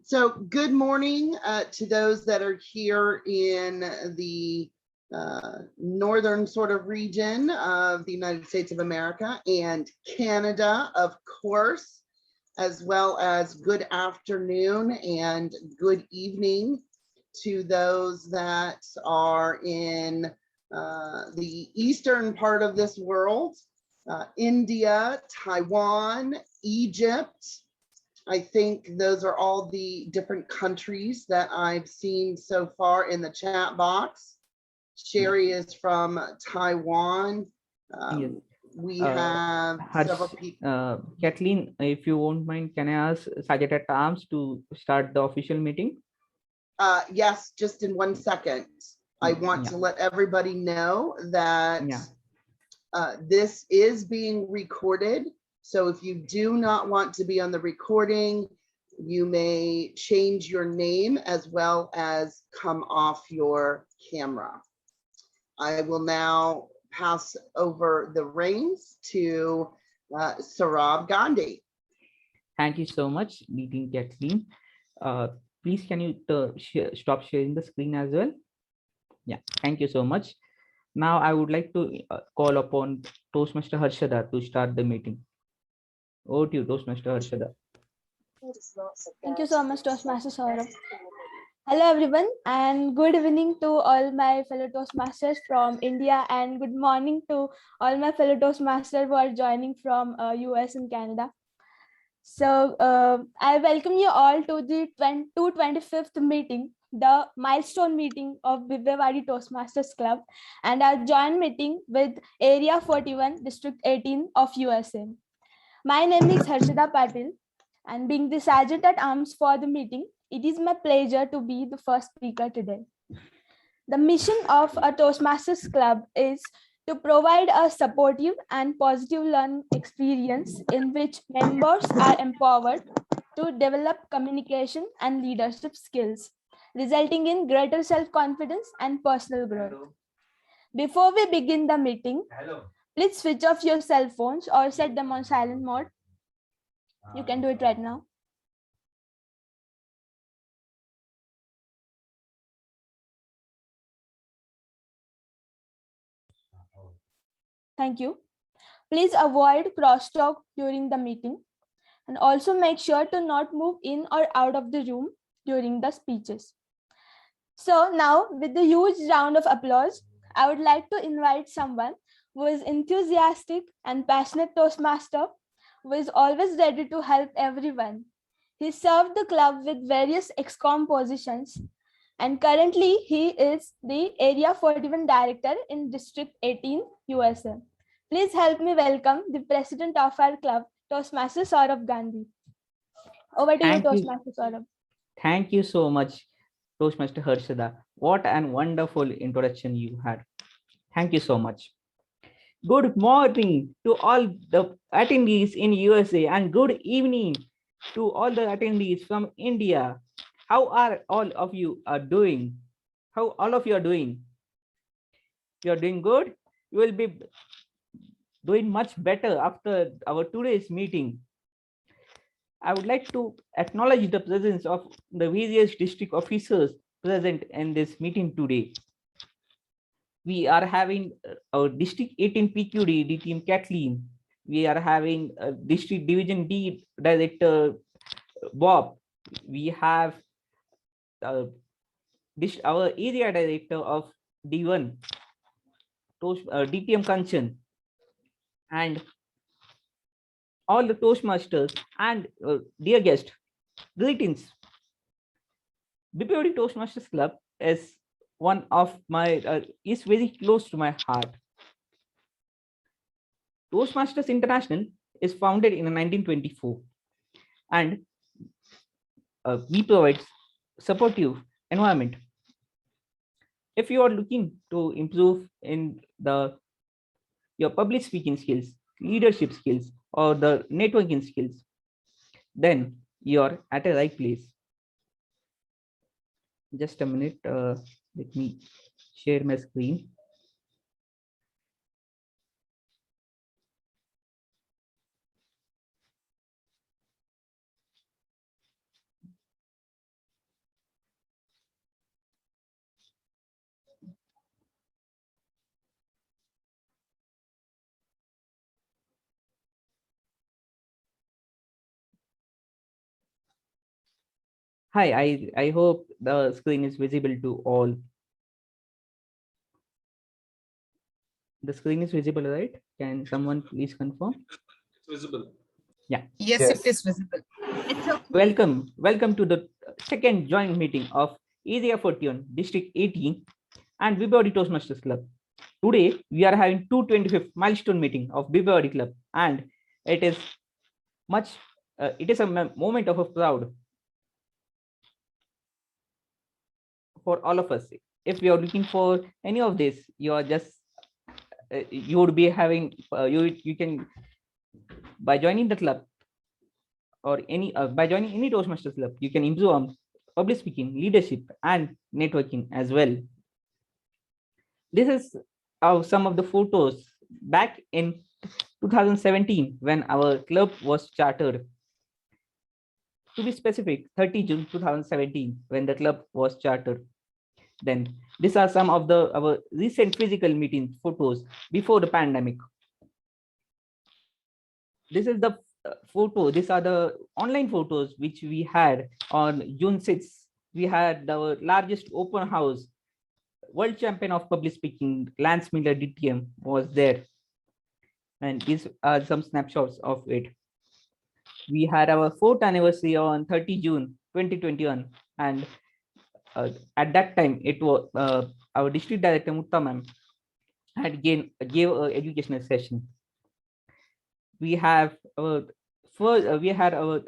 So good morning to those that are here in the northern sort of region of the United States of America and Canada, of course, as well as good afternoon and good evening to those that are in the eastern part of this world, India, Taiwan, Egypt. I think those are all the different countries that I've seen so far in the chat box. Sherry is from Taiwan. Yes. We have several people. Kathleen, if you won't mind, can I ask Sajid at Arms to start the official meeting? Yes, just in 1 second. I want to let everybody know that this is being recorded. So if you do not want to be on the recording, you may change your name as well as come off your camera. I will now pass over the reins to Saurabh Gandhi. Thank you so much, meeting Kathleen. Please, can you stop sharing the screen as well? Yeah, thank you so much. Now I would like to call upon Toastmaster Harshada to start the meeting. Over to you, Toastmaster Harshada. Thank you so much, Toastmaster Saurabh. Hello, everyone, and good evening to all my fellow Toastmasters from India, and good morning to all my fellow Toastmasters who are joining from US and Canada. So I welcome you all to the 225th meeting, the milestone meeting of Vivevadi Toastmasters Club, and our joint meeting with Area 41, District 18 of USA. My name is Harshada Patil, and being the Sergeant at Arms for the meeting, it is my pleasure to be the first speaker today. The mission of a Toastmasters Club is to provide a supportive and positive learning experience in which members are empowered to develop communication and leadership skills, resulting in greater self-confidence and personal growth. Before we begin the meeting, please switch off your cell phones or set them on silent mode. You can do it right now. Thank you. Please avoid crosstalk during the meeting and also make sure to not move in or out of the room during the speeches. So now, with the huge round of applause, I would like to invite someone who is enthusiastic and passionate Toastmaster, who is always ready to help everyone. He served the club with various ExCom positions, and currently he is the Area 41 Director in District 18, USA. Please help me welcome the President of our club, Toastmaster Saurabh Gandhi. Over to you, Toastmaster Saurabh. Thank you so much, Toastmaster Harshada. What a wonderful introduction you had. Thank you so much. Good morning to all the attendees in USA and good evening to all the attendees from India. How are all of you are doing? How all of you are doing? You are doing good? You will be doing much better after our today's meeting. I would like to acknowledge the presence of the various district officers present in this meeting today. We are having our District 18 PQD DTM Kathleen. We are having a District Division D Director Bob. We have our area director of D1 DTM Kanchan, and all the Toastmasters and dear guest, greetings. BPOD Toastmasters Club is one of my is very close to my heart. Toastmasters International is founded in 1924, and we provide supportive environment. If you are looking to improve in your public speaking skills, leadership skills, or the networking skills, then you're at a right place. Just a minute, let me share my screen. Hi, I hope the screen is visible to all. The screen is visible, right? Can someone please confirm? It's visible. Yeah. Yes, Yes. it is visible. It's okay. Welcome to the second joint meeting of Area 41, District 18 and Bibawadi Toastmasters Club. Today, we are having 225th milestone meeting of Bibawadi Club, and it is a moment of a proud for all of us. If you are looking for any of this, you are just you would be having you can, by joining the club or by joining any Toastmasters club, you can improve on public speaking, leadership, and networking as well. This is some of the photos back in 2017 when our club was chartered. To be specific, 30 June 2017 when the club was chartered. Then these are some of our recent physical meeting photos before the pandemic. This is the photo. These are the online photos which we had on June 6th. We had our largest open house. World champion of public speaking, Lance Miller DTM was there. And these are some snapshots of it. We had our 4th anniversary on 30 June 2021. And at that time, it was our district director, Mutta ma'am, had gave an educational session. We have we had our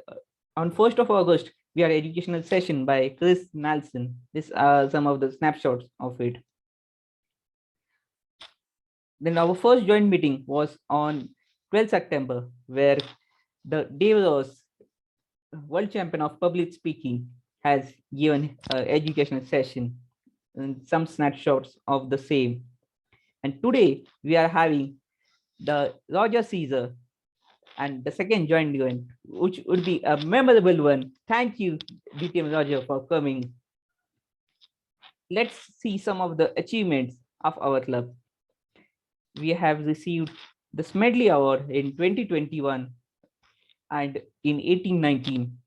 on 1st of August, we had educational session by Chris Nelson. These are some of the snapshots of it. Then our first joint meeting was on 12th September, where the Dave Ross, world champion of public speaking, has given an educational session and some snapshots of the same. And today we are having the Roger Caeser and the second joint event, which would be a memorable one. Thank you, DTM Roger, for coming. Let's see some of the achievements of our club. We have received the Smedley Award in 2021 and in 1819,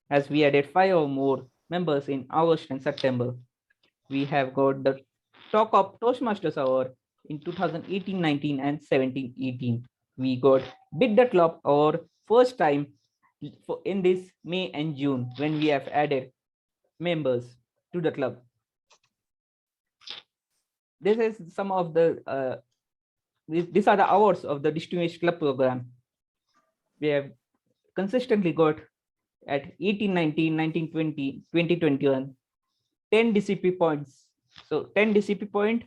as we added 5 or more members in August and September. We have got the Talk of Toastmasters Award in 2018-19 and 17-18. We got Big the Club Award first time in this May and June when we have added members to the club. This is some of the these are the awards of the Distinguished Club Program. We have consistently got at 1819, 1920, 2021, 10 DCP points. So 10 DCP point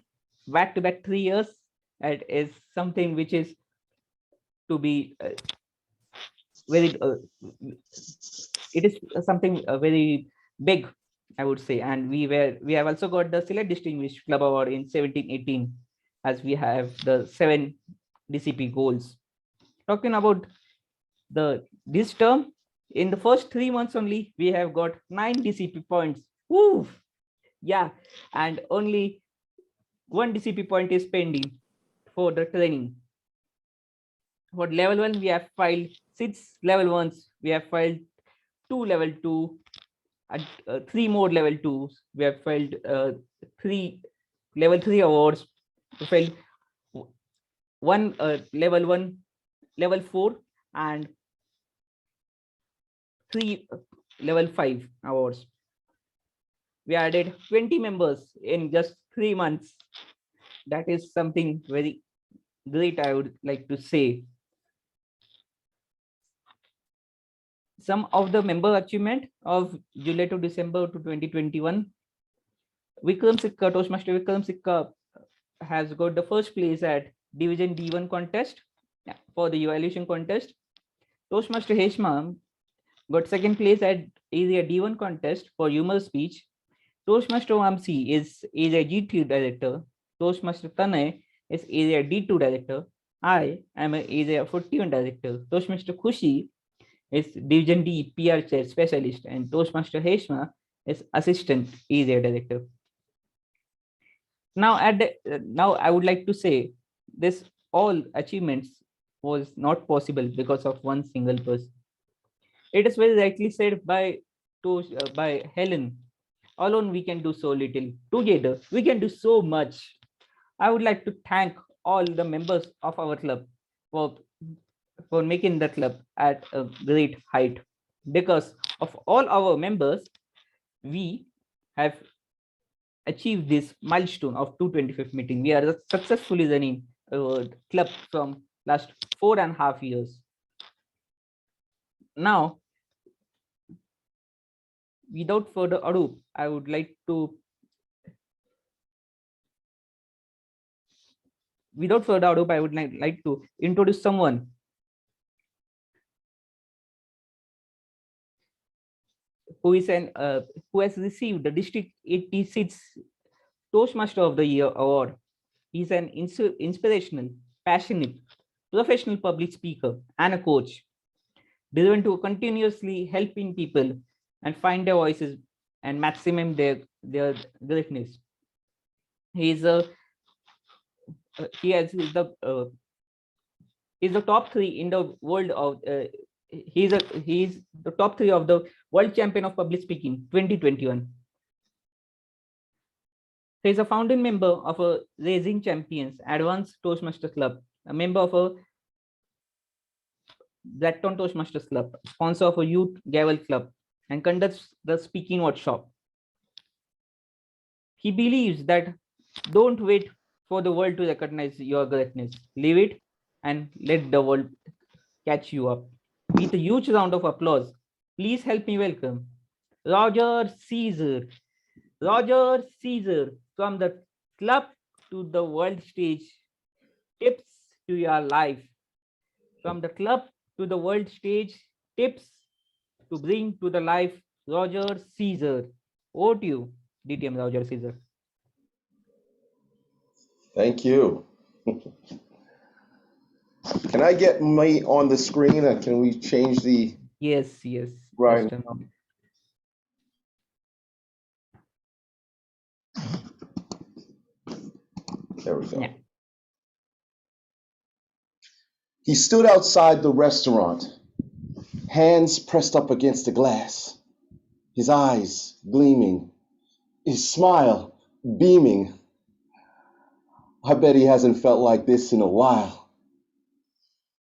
back to back 3 years. That is something which is to be very, it is something very big, I would say. And we have also got the Select Distinguished Club Award in 17-18, as we have the 7 DCP goals. Talking about this term, in the first 3 months only, we have got 9 DCP points. Woo! Yeah, and only 1 DCP point is pending for the training. For level 1, we have filed 6 level 1s. We have filed 2 level 2 and 3 more level 2s. We have filed 3 level 3 awards. We filed 1 level 1, level 4, and 3 level 5 awards. We added 20 members in just 3 months. That is something very great, I would like to say. Some of the member achievement of July to December to 2021. Vikram Sikka, Toastmaster Vikram Sikka has got the first place at Division D1 contest for the evaluation contest. Toastmaster Heshma got second place at Area D1 contest for humor speech. Toastmaster Vamsi is Area G3 director. Toastmaster Tanay is Area D2 director. I am an Area 41 director. Toastmaster Khushi is Division D PR chair specialist, and Toastmaster Heshma is assistant area director. Now, now I would like to say this all achievements was not possible because of one single person. It is very rightly said by by Helen. Alone we can do so little. Together we can do so much. I would like to thank all the members of our club for making the club at a great height. Because of all our members, we have achieved this milestone of 225th meeting. We are successfully running a club from last 4.5 years. Now, without further ado, I would like to introduce someone who is who has received the District 86 Toastmaster of the Year award. He's an inspirational, passionate, professional public speaker and a coach, driven to continuously helping people and find their voices and maximum their greatness. He's the top 3 in the world of he's the top 3 of the world champion of public speaking 2021. He is a founding member of a Raising Champions Advanced Toastmasters Club, a member of a Blackton Toastmasters Club, sponsor of a Youth Gavel Club, and conducts the speaking workshop. He believes that don't wait for the world to recognize your greatness. Leave it and let the world catch you up. With a huge round of applause, please help me welcome Roger Caeser. Roger Caeser, from the club to the world stage, tips to your life. From the club to the world stage, tips to bring to the life, Roger Caeser. Over to you, DTM Roger Caeser. Thank you. Can I get me on the screen and can we change the... Yes. Right. There we go. Yeah. He stood outside the restaurant, hands pressed up against the glass, his eyes gleaming, his smile beaming. I bet he hasn't felt like this in a while.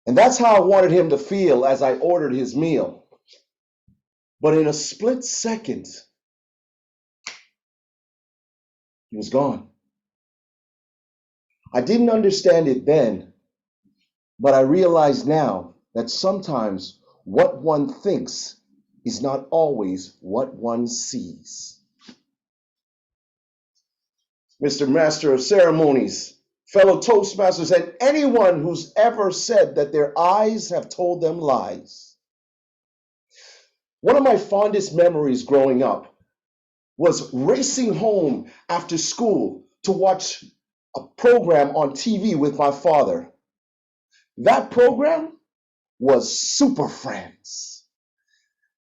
And that's how I wanted him to feel as I ordered his meal. But in a split second, he was gone. I didn't understand it then, but I realize now that sometimes what one thinks is not always what one sees. Mr. Master of Ceremonies, fellow Toastmasters, and anyone who's ever said that their eyes have told them lies. One of my fondest memories growing up was racing home after school to watch a program on TV with my father. That program was Super Friends.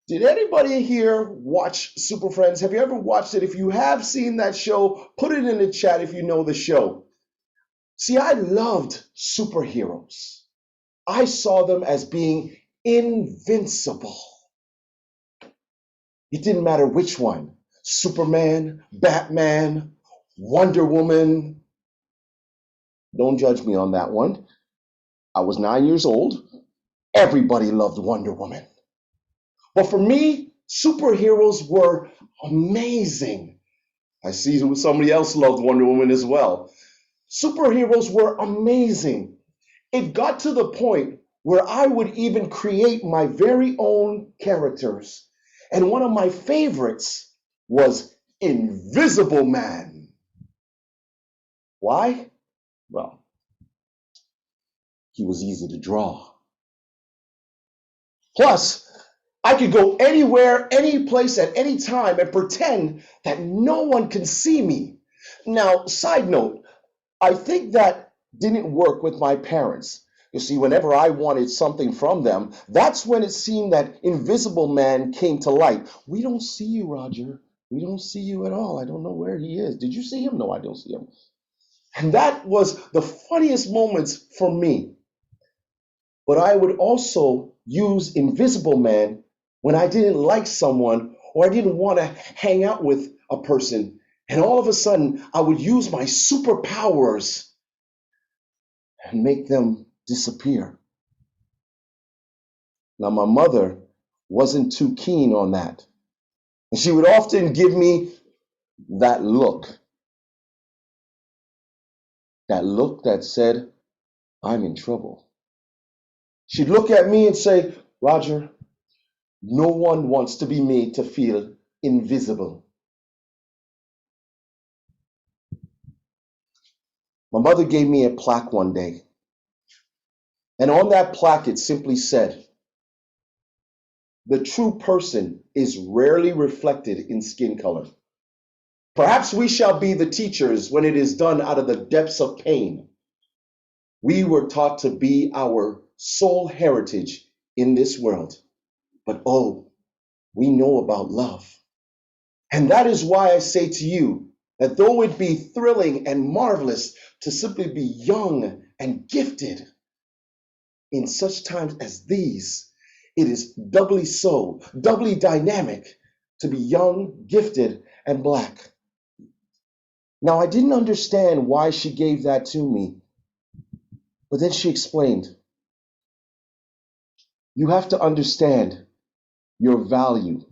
Did anybody here watch Super Friends? Have you ever watched it? If you have seen that show, put it in the chat if you know the show. See, I loved superheroes. I saw them as being invincible. It didn't matter which one. Superman, Batman, Wonder Woman. Don't judge me on that one. I was 9 years old. Everybody loved Wonder Woman. But for me, superheroes were amazing. I see somebody else loved Wonder Woman as well. Superheroes were amazing. It got to the point where I would even create my very own characters. And one of my favorites was Invisible Man. Why? Well, he was easy to draw. Plus, I could go anywhere, any place, at any time and pretend that no one can see me. Now, side note, I think that didn't work with my parents. You see, whenever I wanted something from them, that's when it seemed that Invisible Man came to light. We don't see you, Roger. We don't see you at all. I don't know where he is. Did you see him? No, I don't see him. And that was the funniest moments for me. But I would also use Invisible Man when I didn't like someone or I didn't want to hang out with a person. And all of a sudden, I would use my superpowers and make them disappear. Now, my mother wasn't too keen on that. And she would often give me that look that said, I'm in trouble. She'd look at me and say, Roger, no one wants to be made to feel invisible. My mother gave me a plaque one day. And on that plaque, it simply said, the true person is rarely reflected in skin color. Perhaps we shall be the teachers when it is done out of the depths of pain. We were taught to be our sole heritage in this world. But oh, we know about love. And that is why I say to you that though it be thrilling and marvelous to simply be young and gifted, in such times as these, it is doubly so, doubly dynamic to be young, gifted, and Black. Now, I didn't understand why she gave that to me, but then she explained, you have to understand your value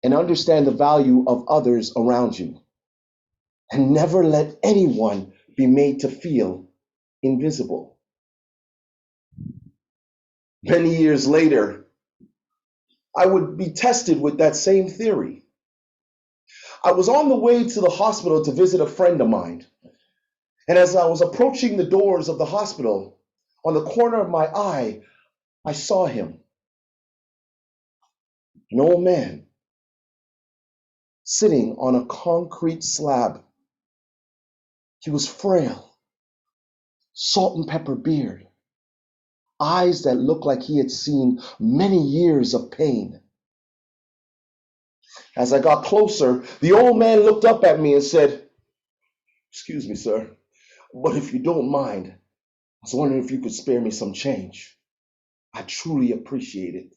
and understand the value of others around you, and never let anyone be made to feel invisible. Many years later, I would be tested with that same theory. I was on the way to the hospital to visit a friend of mine. And as I was approaching the doors of the hospital, on the corner of my eye, I saw him. An old man sitting on a concrete slab. He was frail, salt and pepper beard, eyes that looked like he had seen many years of pain. As I got closer, the old man looked up at me and said, excuse me, sir, but if you don't mind, I was wondering if you could spare me some change. I truly appreciate it.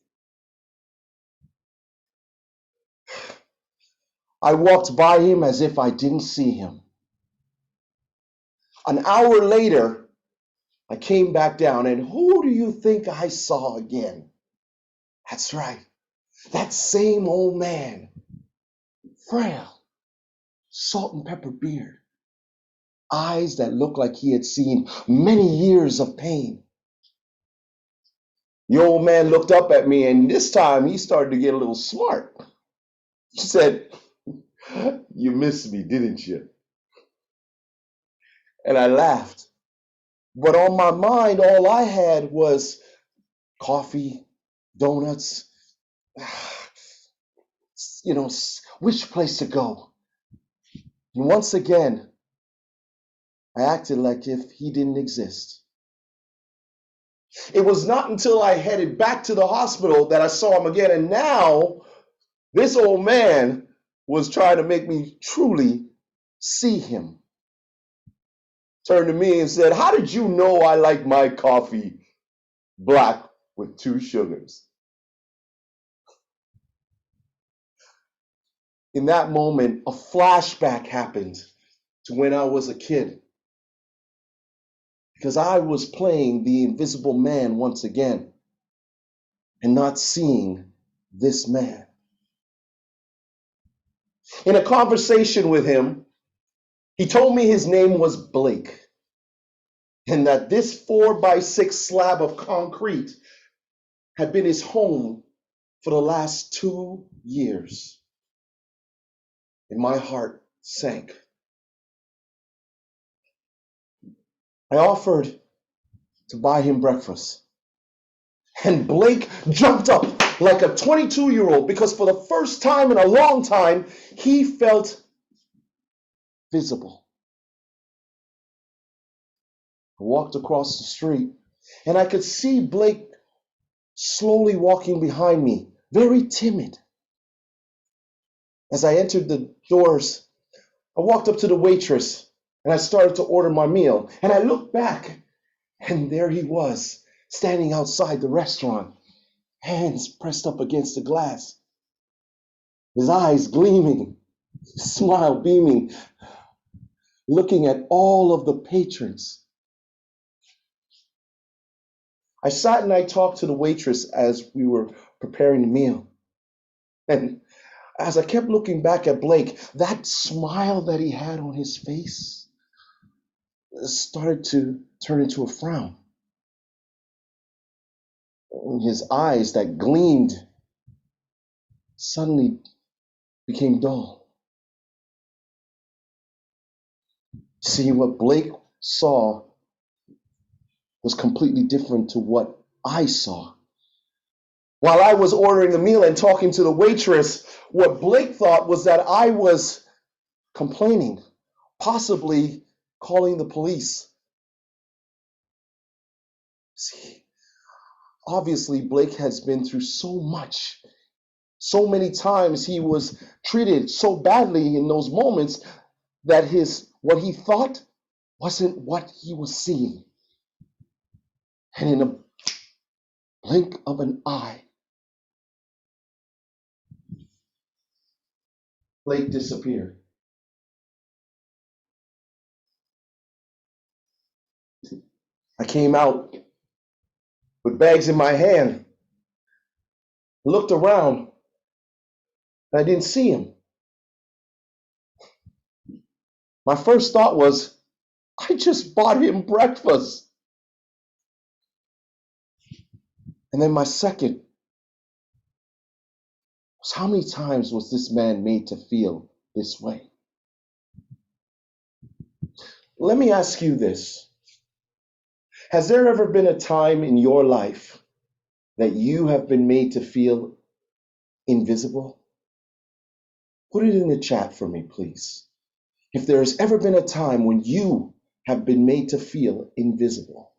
I walked by him as if I didn't see him. An hour later, I came back down, and who do you think I saw again? That's right, that same old man, frail, salt and pepper beard, eyes that looked like he had seen many years of pain. The old man looked up at me, and this time he started to get a little smart. He said, you missed me, didn't you? And I laughed. But on my mind, all I had was coffee, donuts, which place to go. And once again, I acted like if he didn't exist. It was not until I headed back to the hospital that I saw him again. And now this old man was trying to make me truly see him. Turned to me and said, how did you know I like my coffee black with 2 sugars? In that moment, a flashback happened to when I was a kid, because I was playing the invisible man once again and not seeing this man. In a conversation with him, he told me his name was Blake, and that this 4x6 slab of concrete had been his home for the last 2 years. And my heart sank. I offered to buy him breakfast, and Blake jumped up like a 22-year-old because for the first time in a long time, he felt visible. I walked across the street, and I could see Blake slowly walking behind me, very timid. As I entered the doors, I walked up to the waitress, and I started to order my meal. And I looked back, and there he was, standing outside the restaurant, hands pressed up against the glass. his eyes gleaming, his smile beaming, looking at all of the patrons. I sat and I talked to the waitress as we were preparing the meal. And as I kept looking back at Blake, that smile that he had on his face started to turn into a frown. His eyes that gleamed suddenly became dull. See, what Blake saw was completely different to what I saw. While I was ordering the meal and talking to the waitress, what Blake thought was that I was complaining, possibly calling the police. See, obviously Blake has been through so much. So many times he was treated so badly in those moments that what he thought wasn't what he was seeing. And in a blink of an eye, Blake disappeared. I came out with bags in my hand, looked around, and I didn't see him. My first thought was, I just bought him breakfast. And then my second was, how many times was this man made to feel this way? Let me ask you this. Has there ever been a time in your life that you have been made to feel invisible? Put it in the chat for me, please. If there has ever been a time when you have been made to feel invisible.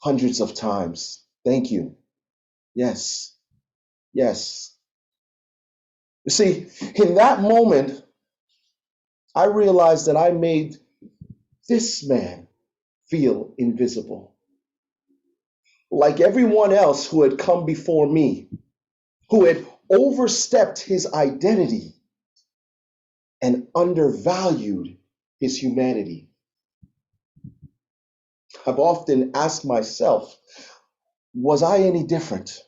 Hundreds of times. Thank you. Yes. Yes. You see, in that moment, I realized that I made this man feel invisible. Like everyone else who had come before me, who had overstepped his identity and undervalued his humanity. I've often asked myself, was I any different?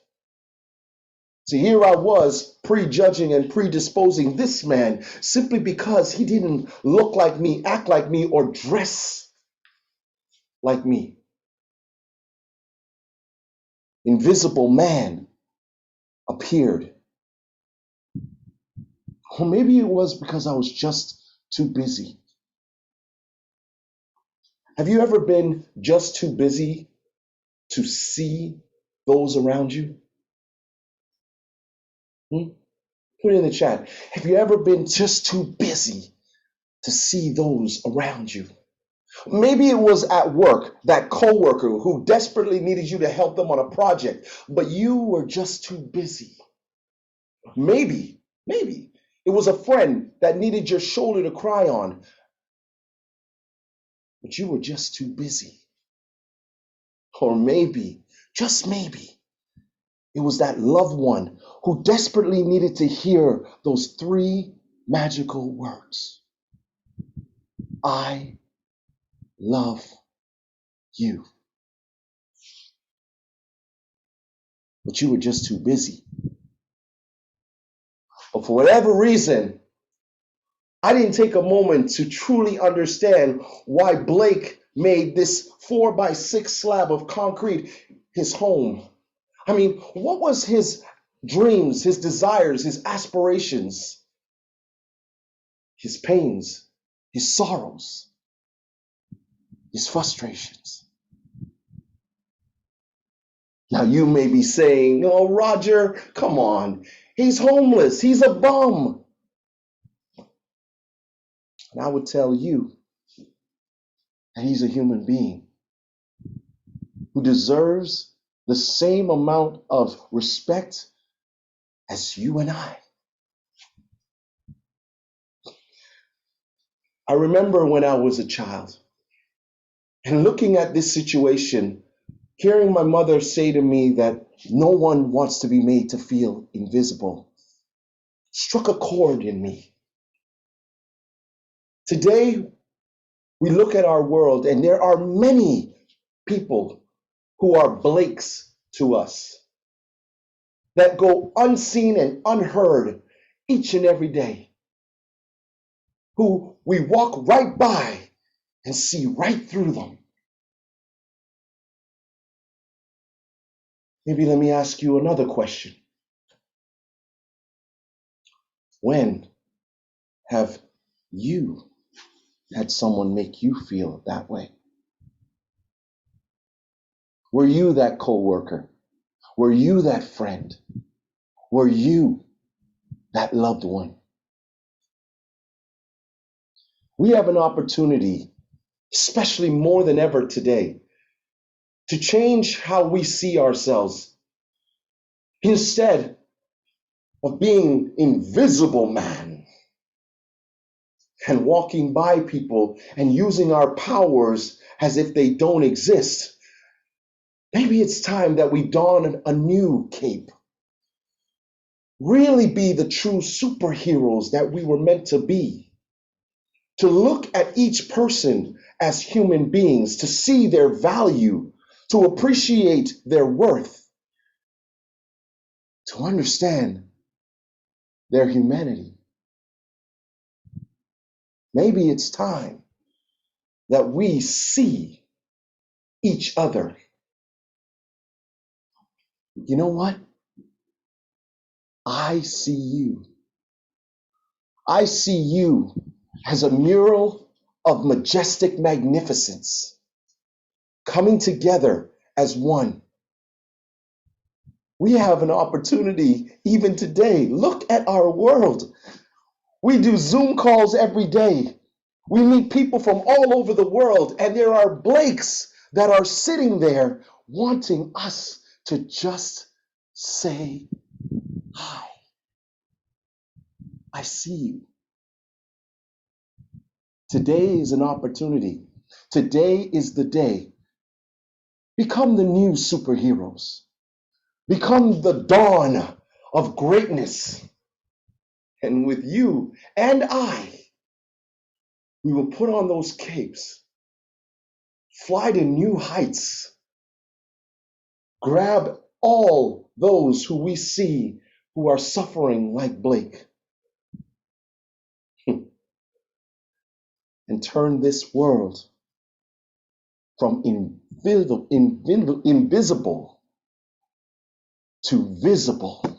See, here I was prejudging and predisposing this man simply because he didn't look like me, act like me, or dress like me. Invisible man appeared. Or maybe it was because I was just too busy. Have you ever been just too busy to see those around you? Put it in the chat. Have you ever been just too busy to see those around you? Maybe it was at work, that coworker who desperately needed you to help them on a project, but you were just too busy. Maybe it was a friend that needed your shoulder to cry on, but you were just too busy. Or maybe, just maybe, it was that loved one who desperately needed to hear those three magical words. I love you. But you were just too busy. But for whatever reason, I didn't take a moment to truly understand why Blake made this 4x6 slab of concrete his home. I mean, what was his dreams, his desires, his aspirations, his pains, his sorrows, his frustrations? Now you may be saying, "Oh, Roger, come on. He's homeless. He's a bum." And I would tell you that he's a human being who deserves the same amount of respect as you and I. I remember when I was a child and looking at this situation Hearing my mother say to me that no one wants to be made to feel invisible struck a chord in me. Today, we look at our world and there are many people who are Blakes to us that go unseen and unheard each and every day, who we walk right by and see right through them. Maybe let me ask you another question. When have you had someone make you feel that way? Were you that coworker? Were you that friend? Were you that loved one? We have an opportunity, especially more than ever today, to change how we see ourselves. Instead of being invisible man and walking by people and using our powers as if they don't exist, maybe it's time that we don a new cape. Really be the true superheroes that we were meant to be. To look at each person as human beings, to see their value, to appreciate their worth, to understand their humanity. Maybe it's time that we see each other. You know what? I see you. I see you as a mural of majestic magnificence, coming together as one. We have an opportunity even today. Look at our world. We do Zoom calls every day. We meet people from all over the world, and there are Blakes that are sitting there wanting us to just say hi. I see you. Today is an opportunity. Today is the day. Become the new superheroes. Become the dawn of greatness. And with you and I, we will put on those capes, fly to new heights, grab all those who we see who are suffering like Blake, and turn this world from invisible to visible.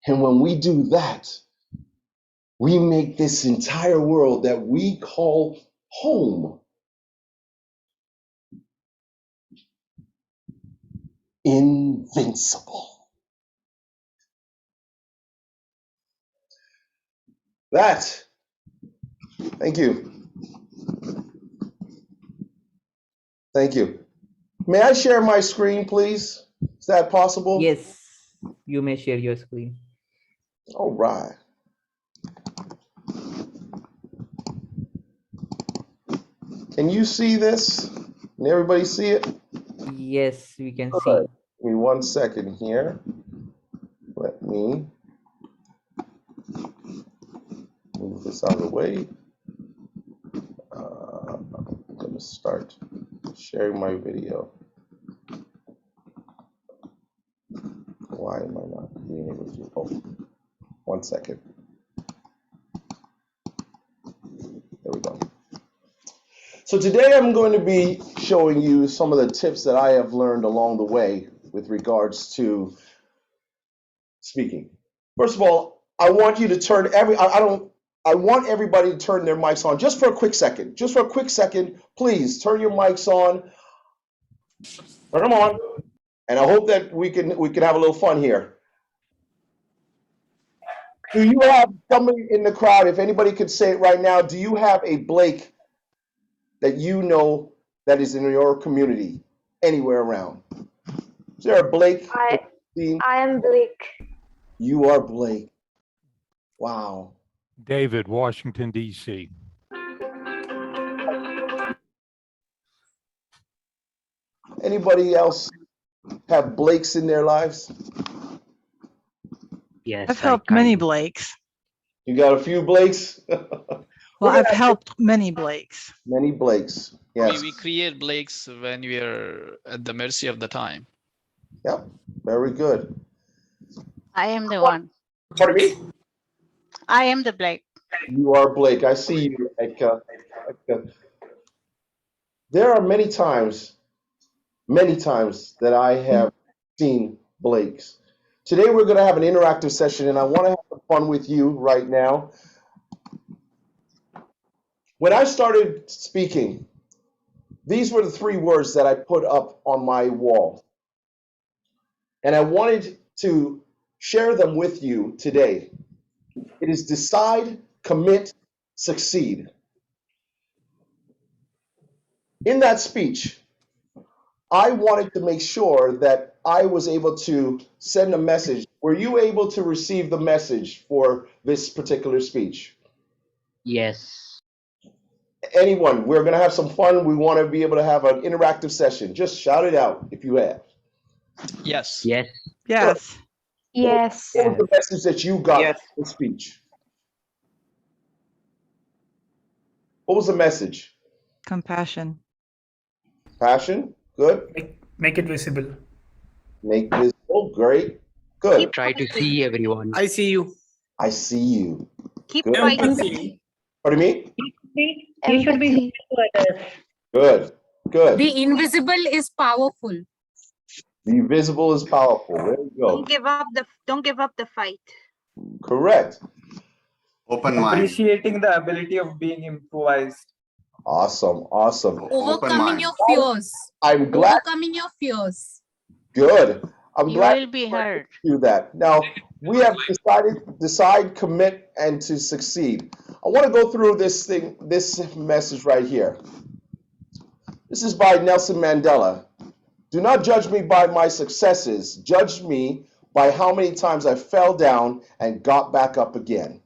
And when we do that, we make this entire world that we call home invincible. Thank you. Thank you. May I share my screen, please? Is that possible? Yes, you may share your screen. All right. Can you see this? Can everybody see it? Yes, we can All see. right. Give me 1 second here. Let me move this out of the way. I'm going to start sharing my video. Why am I not being able to? Oh, 1 second. There we go. So today I'm going to be showing you some of the tips that I have learned along the way with regards to speaking. First of all, I want you to turn I want everybody to turn their mics on just for a quick second. Just for a quick second, please turn your mics on. Turn them on. And I hope that we can have a little fun here. Do you have somebody in the crowd, if anybody could say it right now, do you have a Blake that you know that is in your community anywhere around? Is there a Blake? I am Blake. You are Blake. Wow. David, Washington, D.C. Anybody else have Blakes in their lives? Yes, I've helped many Blakes. You got a few Blakes? Well, I've helped many Blakes. Many Blakes, yes. We create Blakes when we are at the mercy of the time. Yep, very good. I am the one. Pardon me? I am the Blake. You are Blake. I see you, Eka. There are many times that I have seen Blakes. Today we're going to have an interactive session, and I want to have fun with you right now. When I started speaking, these were the 3 words that I put up on my wall. And I wanted to share them with you today. It is decide, commit, succeed. In that speech, I wanted to make sure that I was able to send a message. Were you able to receive the message for this particular speech? Yes. Anyone, we're going to have some fun. We want to be able to have an interactive session. Just shout it out if you have. Yes. Yes. Yes. Yes. What was the message that you got Yes. from the speech? What was the message? Compassion. Passion? Good. Make it visible. Make visible. Great. Good. Try to see everyone. I see you. I see you. Keep Good. fighting. Pardon me? You should be Good. Good. The invisible is powerful. Be visible is powerful. There you go. Don't give up the fight. Correct. Open mind. Appreciating the ability of being improvised. Awesome. Awesome. Overcoming your fears. I'm glad. Overcoming your fears. Good. I'm You glad will be heard. you do that. Now, we have decide, commit, and to succeed. I want to go through this message right here. This is by Nelson Mandela. Do not judge me by my successes. Judge me by how many times I fell down and got back up again.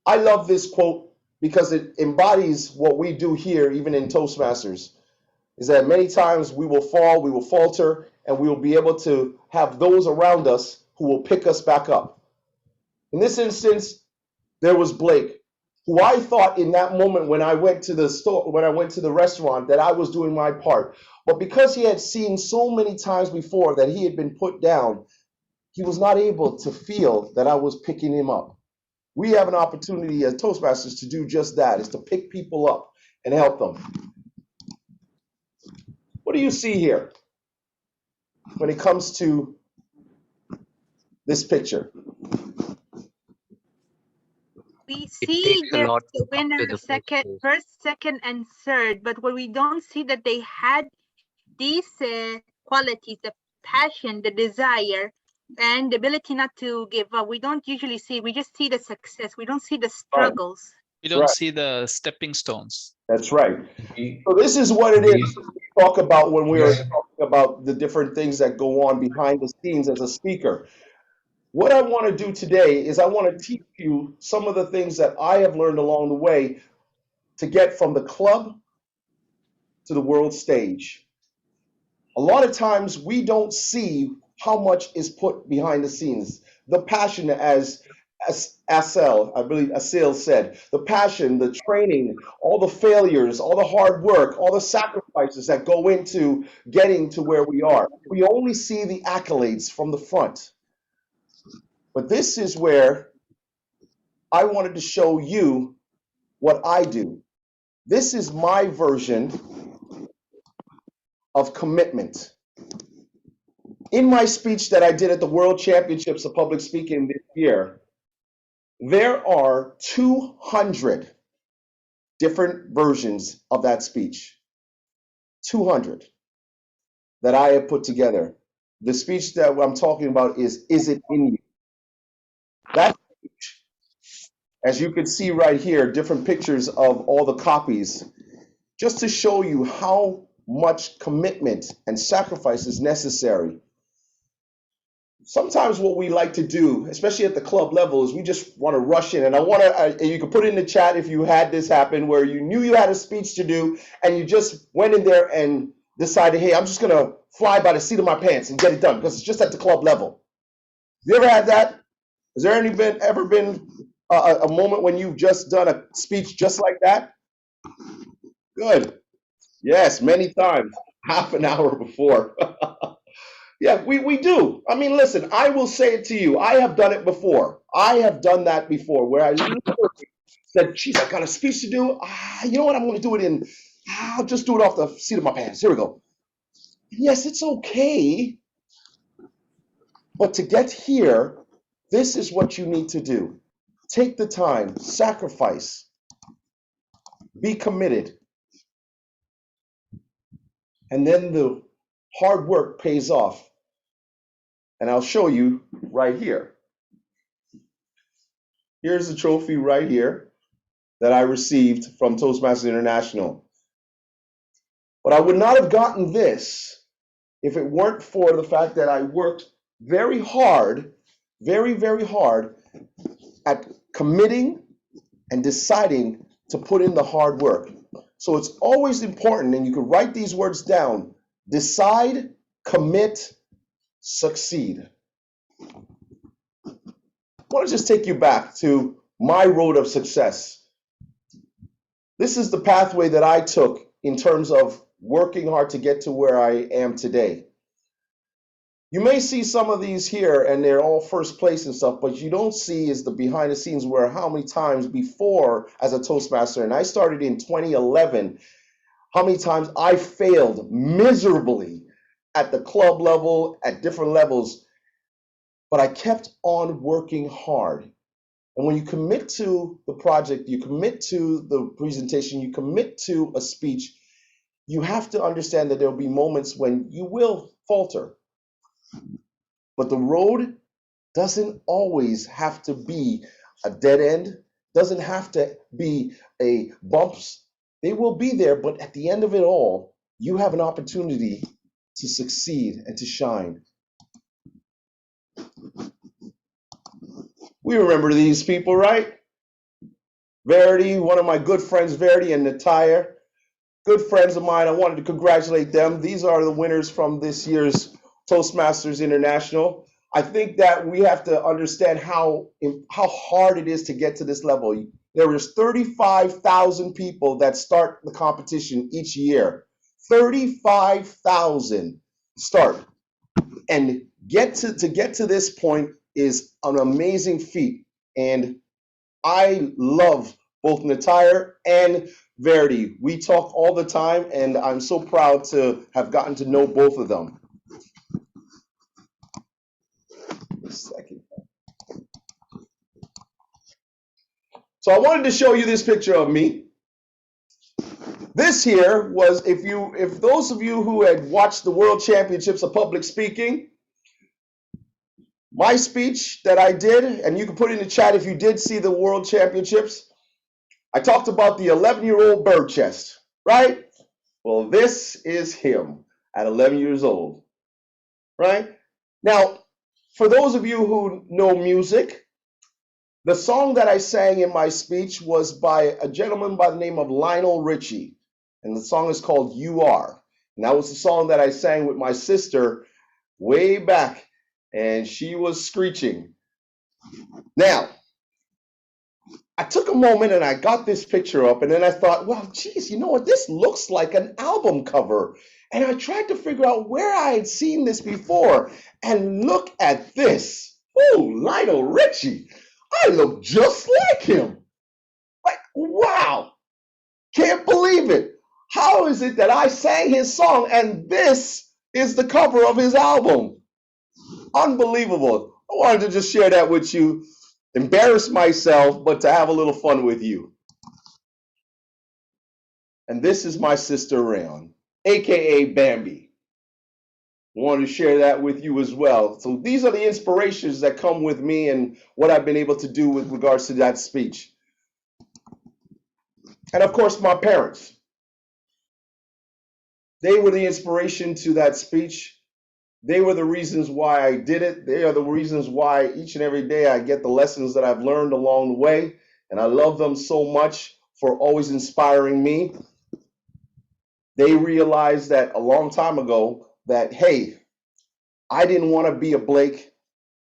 I love this quote because it embodies what we do here, even in Toastmasters, is that many times we will fall, we will falter, and we will be able to have those around us who will pick us back up. In this instance, there was Blake, who I thought in that moment when I went to the store, when I went to the restaurant, that I was doing my part. But because he had seen so many times before that he had been put down, he was not able to feel that I was picking him up. We have an opportunity as Toastmasters to do just that, is to pick people up and help them. What do you see here when it comes to this picture? We see the winner first, second, and third, but what we don't see that they had these qualities, the passion, the desire, and the ability not to give up. We don't usually see, we just see the success. We don't see the struggles. We don't see the stepping stones. That's right. So this is what it is we talk about when we are talking about the different things that go on behind the scenes as a speaker. What I want to do today is I want to teach you some of the things that I have learned along the way to get from the club to the world stage. A lot of times we don't see how much is put behind the scenes. The passion, as Asel, I believe Asel said, the passion, the training, all the failures, all the hard work, all the sacrifices that go into getting to where we are. We only see the accolades from the front. But this is where I wanted to show you what I do. This is my version of commitment. In my speech that I did at the World Championships of Public Speaking this year, there are 200 different versions of that speech. 200 that I have put together. The speech that I'm talking about is It in You? That speech, as you can see right here, different pictures of all the copies, just to show you how much commitment and sacrifice is necessary. sometimes what we like to do, especially at the club level, is we just want to rush in. And I want to, and you can put it in the chat if you had this happen where you knew you had a speech to do and you just went in there and decided, hey, I'm just going to fly by the seat of my pants and get it done because it's just at the club level. You ever had that? Has there ever been a moment when you've just done a speech just like that? Good. Yes, many times, half an hour before. Yeah, we do. I mean, listen, I will say it to you. I have done it before. I have done that before where I literally said, geez, I got a speech to do. You know what? I'm going to do it in, I'll just do it off the seat of my pants. Here we go. Yes, it's okay. But to get here, this is what you need to do. Take the time, sacrifice, be committed. And then the hard work pays off. And I'll show you right here. Here's the trophy right here that I received from Toastmasters International. But I would not have gotten this if it weren't for the fact that I worked very hard, very, very hard at committing and deciding to put in the hard work. So it's always important, and you can write these words down: decide, commit, succeed. I want to just take you back to my road of success. This is the pathway that I took in terms of working hard to get to where I am today. You may see some of these here and they're all first place and stuff, but you don't see is the behind the scenes where how many times before as a Toastmaster, and I started in 2011, how many times I failed miserably at the club level, at different levels, but I kept on working hard. And when you commit to the project, you commit to the presentation, you commit to a speech, you have to understand that there'll be moments when you will falter. But the road doesn't always have to be a dead end, doesn't have to be a bumps. They will be there, but at the end of it all, you have an opportunity to succeed and to shine. We remember these people, right? Verity, one of my good friends, Verity and Nataya, good friends of mine. I wanted to congratulate them. These are the winners from this year's Toastmasters International. I think that we have to understand how hard it is to get to this level. There is 35,000 people that start the competition each year. 35,000 start. And to get to this point is an amazing feat. And I love both Nataya and Verity. We talk all the time, and I'm so proud to have gotten to know both of them. A second. So I wanted to show you this picture of me. This here was, if those of you who had watched the World Championships of Public Speaking, my speech that I did, and you can put in the chat if you did see the World Championships, I talked about the 11-year-old bird chest, right? Well, this is him at 11 years old, right? Now, for those of you who know music, the song that I sang in my speech was by a gentleman by the name of Lionel Richie, and the song is called You Are. And that was the song that I sang with my sister way back, and she was screeching. Now, I took a moment and I got this picture up, and then I thought, well, geez, you know what? This looks like an album cover. And I tried to figure out where I had seen this before. And look at this. Oh, Lionel Richie. I look just like him. Like, wow. Can't believe it. How is it that I sang his song and this is the cover of his album? Unbelievable. I wanted to just share that with you. Embarrass myself, but to have a little fun with you. And this is my sister Rayon, aka Bambi. I wanted to share that with you as well. So these are the inspirations that come with me and what I've been able to do with regards to that speech. And of course, my parents. They were the inspiration to that speech. They were the reasons why I did it. They are the reasons why each and every day I get the lessons that I've learned along the way. And I love them so much for always inspiring me. They realized that a long time ago that, hey, I didn't want to be a Blake,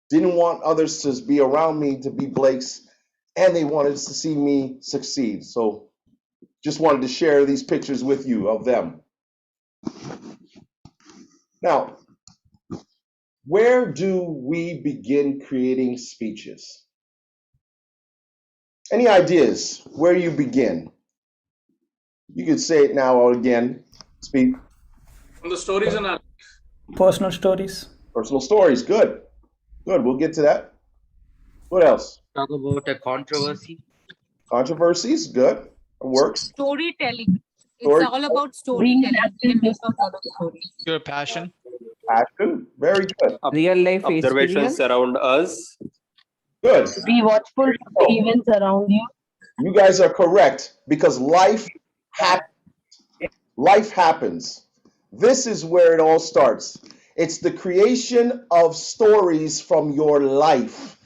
didn't want others to be around me to be Blakes, and they wanted to see me succeed. So just wanted to share these pictures with you of them. Now, where do we begin creating speeches? Any ideas where you begin? You could say it now or again. Speak. From the stories and our personal stories. Personal stories. Good. Good. We'll get to that. What else? Talk about a controversy. Controversies. Good. It works. Storytelling. Story- It's all about storytelling. Your passion. Passion. Very good. Real life Observations experience. around us. Good. Be watchful for events around you. You guys are correct because life happens. Life happens. This is where it all starts. It's the creation of stories from your life.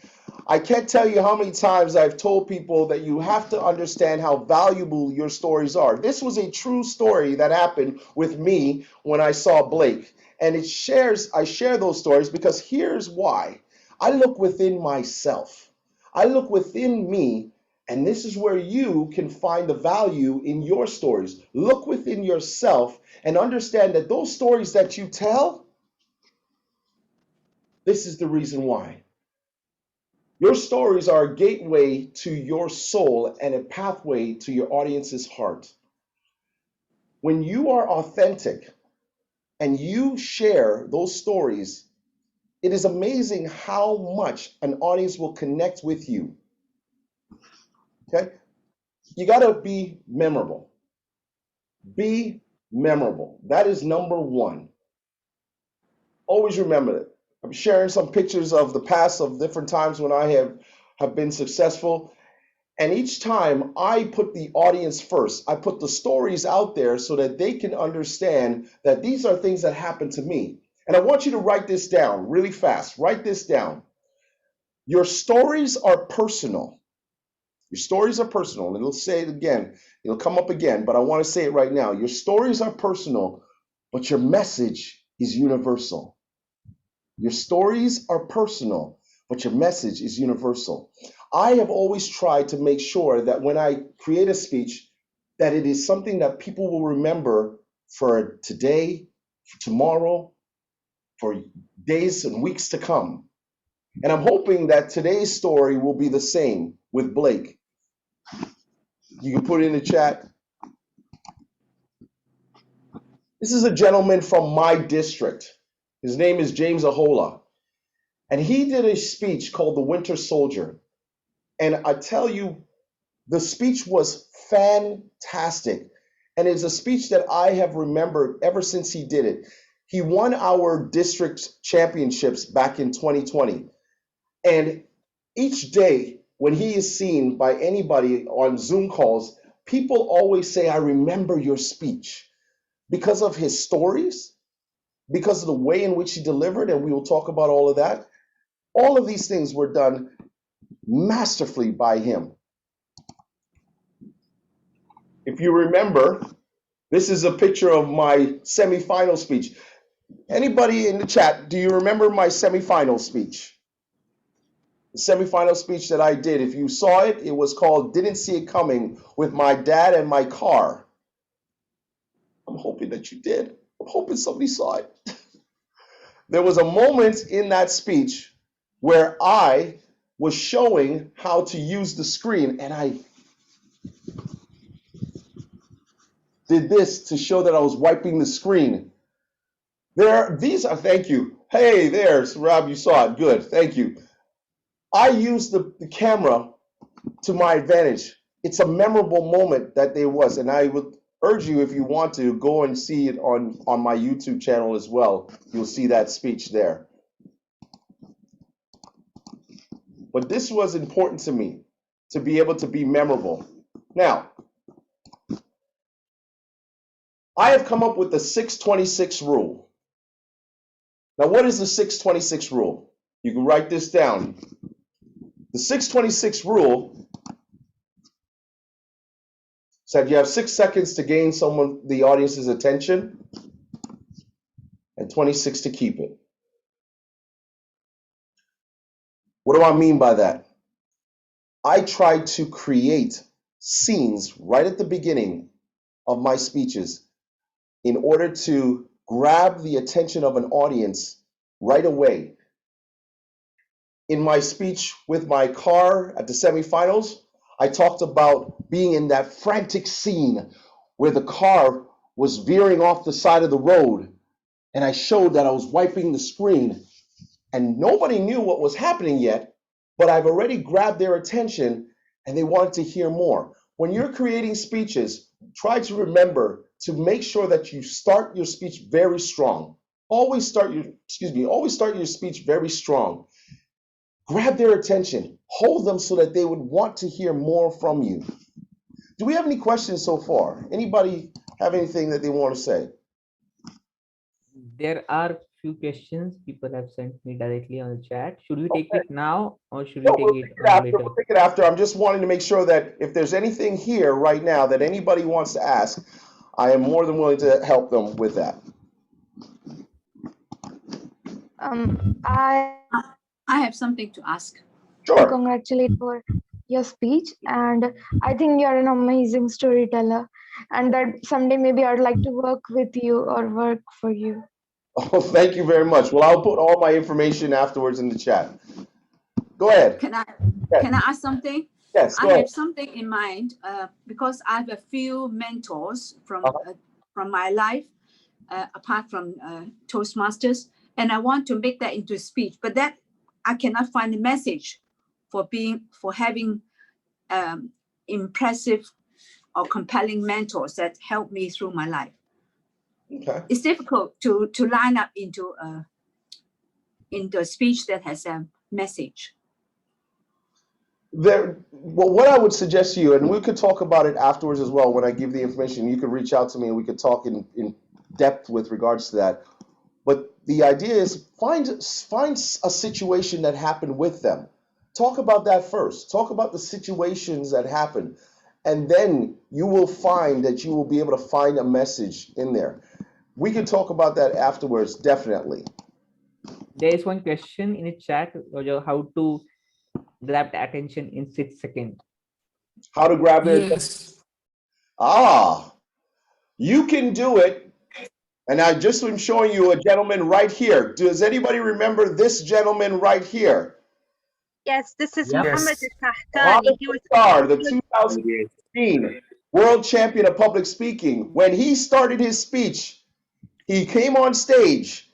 I can't tell you how many times I've told people that you have to understand how valuable your stories are. This was a true story that happened with me when I saw Blake. And I share those stories because here's why. I look within myself. I look within me, and this is where you can find the value in your stories. Look within yourself and understand that those stories that you tell, this is the reason why. Your stories are a gateway to your soul and a pathway to your audience's heart. When you are authentic and you share those stories, it is amazing how much an audience will connect with you. Okay? You got to be memorable. Be memorable. That is number one. Always remember it. I'm sharing some pictures of the past of different times when I have been successful. And each time I put the audience first. I put the stories out there so that they can understand that these are things that happened to me. And I want you to write this down really fast. Write this down. Your stories are personal. Your stories are personal. And it'll say it again. It'll come up again, but I want to say it right now. Your stories are personal, but your message is universal. Your stories are personal, but your message is universal. I have always tried to make sure that when I create a speech, that it is something that people will remember for today, for tomorrow, for days and weeks to come. And I'm hoping that today's story will be the same with Blake. You can put it in the chat. This is a gentleman from my district. His name is James Ahola. And he did a speech called The Winter Soldier. And I tell you, the speech was fantastic. And it's a speech that I have remembered ever since he did it. He won our district championships back in 2020. And each day when he is seen by anybody on Zoom calls, people always say, I remember your speech because of his stories, because of the way in which he delivered. And we will talk about all of that. All of these things were done masterfully by him. If you remember, this is a picture of my semifinal speech. Anybody in the chat, do you remember my semifinal speech? The semifinal speech that I did, if you saw it, it was called Didn't See It Coming with my dad and my car. I'm hoping that you did. I'm hoping somebody saw it. There was a moment in that speech where I was showing how to use the screen, and I did this to show that I was wiping the screen. Thank you. Hey, there's Rob, you saw it. Good, thank you. I used the camera to my advantage. It's a memorable moment that there was, and I would urge you, if you want to, go and see it on my YouTube channel as well. You'll see that speech there. But this was important to me, to be able to be memorable. Now, I have come up with the 626 rule. Now, what is the 626 rule? You can write this down. The 626 rule said you have 6 seconds to gain the audience's attention and 26 to keep it. What do I mean by that? I try to create scenes right at the beginning of my speeches in order to grab the attention of an audience right away. In my speech with my car at the semifinals, I talked about being in that frantic scene where the car was veering off the side of the road, and I showed that I was wiping the screen, and nobody knew what was happening yet, but I've already grabbed their attention and they wanted to hear more. When you're creating speeches, try to remember to make sure that you start your speech very strong. Always start your speech very strong. Grab their attention, hold them so that they would want to hear more from you. Do we have any questions so far? Anybody have anything that they want to say? There are few questions people have sent me directly on the chat. Should we take it now or should we take it later? We'll take it after. I'm just wanting to make sure that if there's anything here right now that anybody wants to ask, I am more than willing to help them with that. I have something to ask. Sure. Congratulate for your speech, and I think you're an amazing storyteller, and that someday maybe I'd like to work with you or work for you. Oh, thank you very much. Well, I'll put all my information afterwards in the chat. Go ahead. Can I ask something? Yes, go I ahead. have something in mind because I have a few mentors from my life, apart from Toastmasters, and I want to make that into a speech, but that I cannot find a message for having impressive or compelling mentors that help me through my life. Okay. It's difficult to line up into a speech that has a message. Well, what I would suggest to you, and we could talk about it afterwards as well when I give the information, you could reach out to me and we could talk in depth with regards to that. But the idea is find a situation that happened with them. Talk about that first. Talk about the situations that happened. And then you will find that you will be able to find a message in there. We can talk about that afterwards, definitely. There is one question in the chat, Roger, how to grab the attention in 6 seconds. How to grab their attention? You can do it. And I just am showing you a gentleman right here. Does anybody remember this gentleman right here? Yes, this is Yes. Mohammed Mohammed He was Star, the 2016 world champion of public speaking. When he started his speech, he came on stage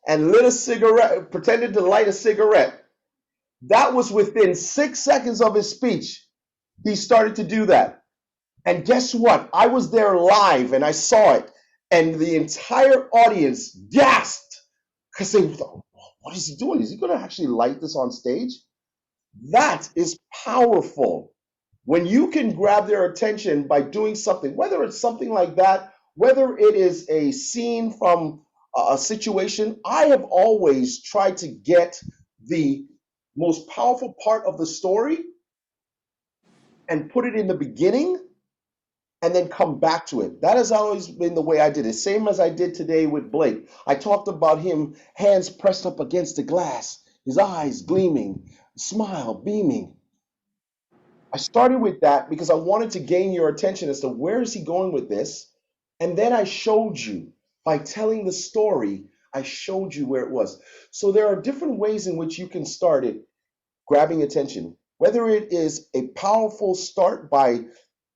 and lit a cigarette, pretended to light a cigarette. That was within 6 seconds of his speech. He started to do that. And guess what? I was there live and I saw it. And the entire audience gasped because they thought, what is he doing? Is he going to actually light this on stage? That is powerful. When you can grab their attention by doing something, whether it's something like that, whether it is a scene from a situation, I have always tried to get the most powerful part of the story and put it in the beginning and then come back to it. That has always been the way I did it. Same as I did today with Blake. I talked about him, hands pressed up against the glass, his eyes gleaming, smile, beaming. I started with that because I wanted to gain your attention as to where is he going with this. And then I showed you, by telling the story, I showed you where it was. So there are different ways in which you can start it, grabbing attention. Whether it is a powerful start by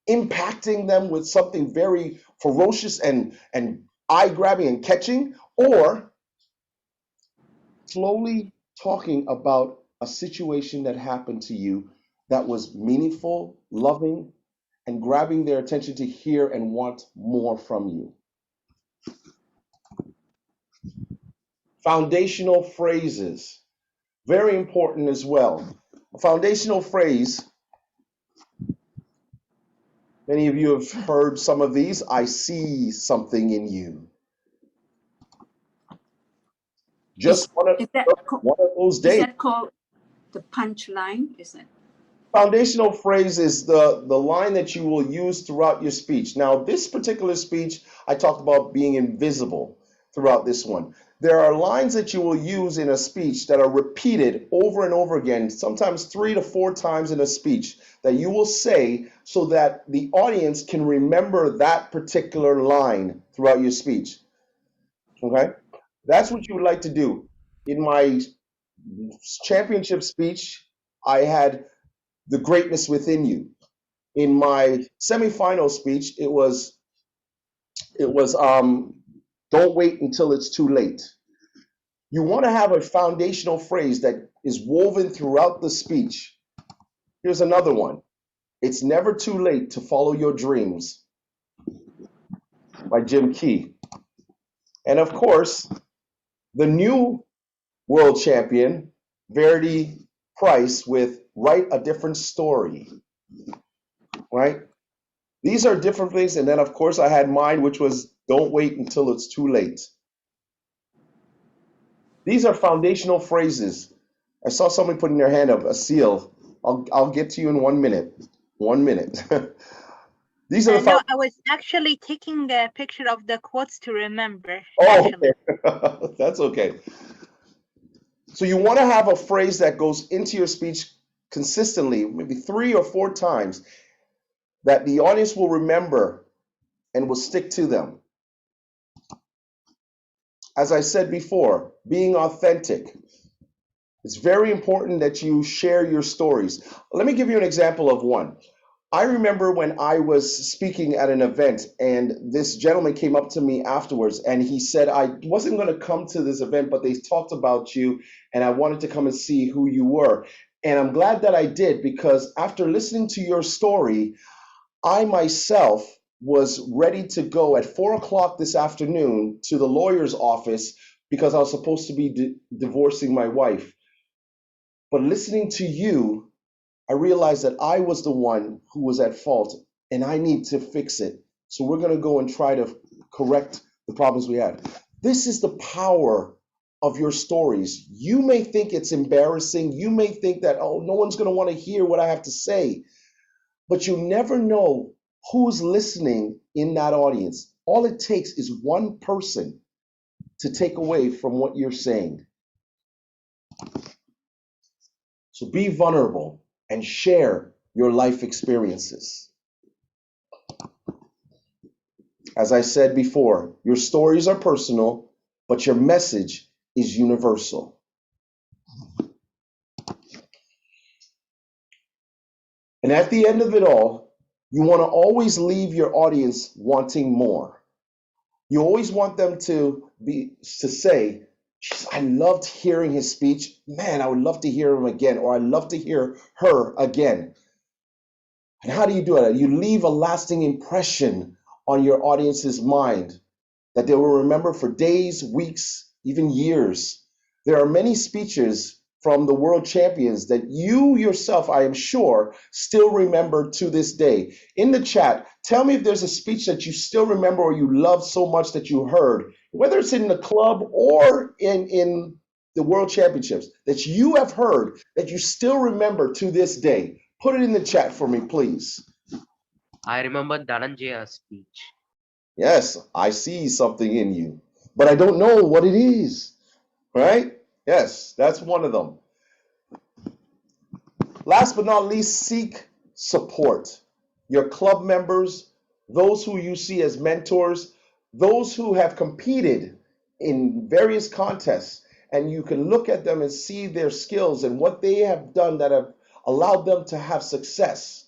impacting them with something very ferocious and eye-grabbing and catching, or slowly talking about a situation that happened to you that was meaningful, loving, and grabbing their attention to hear and want more from you. Foundational phrases, very important as well. A foundational phrase, many of you have heard some of these. I see something in you. Just one of those Is days. that called the punchline? Is that? Foundational phrase is the line that you will use throughout your speech. Now, this particular speech, I talked about being invisible throughout this one. There are lines that you will use in a speech that are repeated over and over again, sometimes 3 to 4 times in a speech, that you will say so that the audience can remember that particular line throughout your speech. Okay? That's what you would like to do. In my championship speech, I had the greatness within you. In my semifinal speech, it was don't wait until it's too late. You want to have a foundational phrase that is woven throughout the speech. Here's another one. It's never too late to follow your dreams, by Jim Key. And of course, the new world champion, Verity Price, with Write a Different Story, right? These are different things. And then, of course, I had mine, which was Don't Wait Until It's Too Late. These are foundational phrases. I saw somebody putting their hand up, a seal. I'll get to you in 1 minute. 1 minute. These are the No, I was actually taking a picture of the quotes to remember. Oh, okay. That's okay. So you want to have a phrase that goes into your speech consistently, maybe 3 or 4 times, that the audience will remember and will stick to them. As I said before, being authentic. It's very important that you share your stories. Let me give you an example of one. I remember when I was speaking at an event and this gentleman came up to me afterwards and he said, I wasn't going to come to this event, but they talked about you and I wanted to come and see who you were. And I'm glad that I did, because after listening to your story, I myself was ready to go at 4 o'clock this afternoon to the lawyer's office because I was supposed to be divorcing my wife. But listening to you, I realized that I was the one who was at fault and I need to fix it. So we're going to go and try to correct the problems we had. This is the power of your stories. You may think it's embarrassing. You may think that, oh, no one's going to want to hear what I have to say. But you never know who's listening in that audience. All it takes is one person to take away from what you're saying. So be vulnerable and share your life experiences. As I said before, your stories are personal, but your message is universal. And at the end of it all, you want to always leave your audience wanting more. You always want them to say, I loved hearing his speech. Man, I would love to hear him again, or I'd love to hear her again. And how do you do it? You leave a lasting impression on your audience's mind that they will remember for days, weeks, even years. There are many speeches from the world champions that you yourself, I am sure, still remember to this day. In the chat, tell me if there's a speech that you still remember or you love so much that you heard, whether it's in the club or in the world championships, that you have heard that you still remember to this day. Put it in the chat for me, please. I remember Dhananjaya's speech. Yes, I see something in you, but I don't know what it is, right? Yes, that's one of them. Last but not least, seek support. Your club members, those who you see as mentors, those who have competed in various contests, and you can look at them and see their skills and what they have done that have allowed them to have success.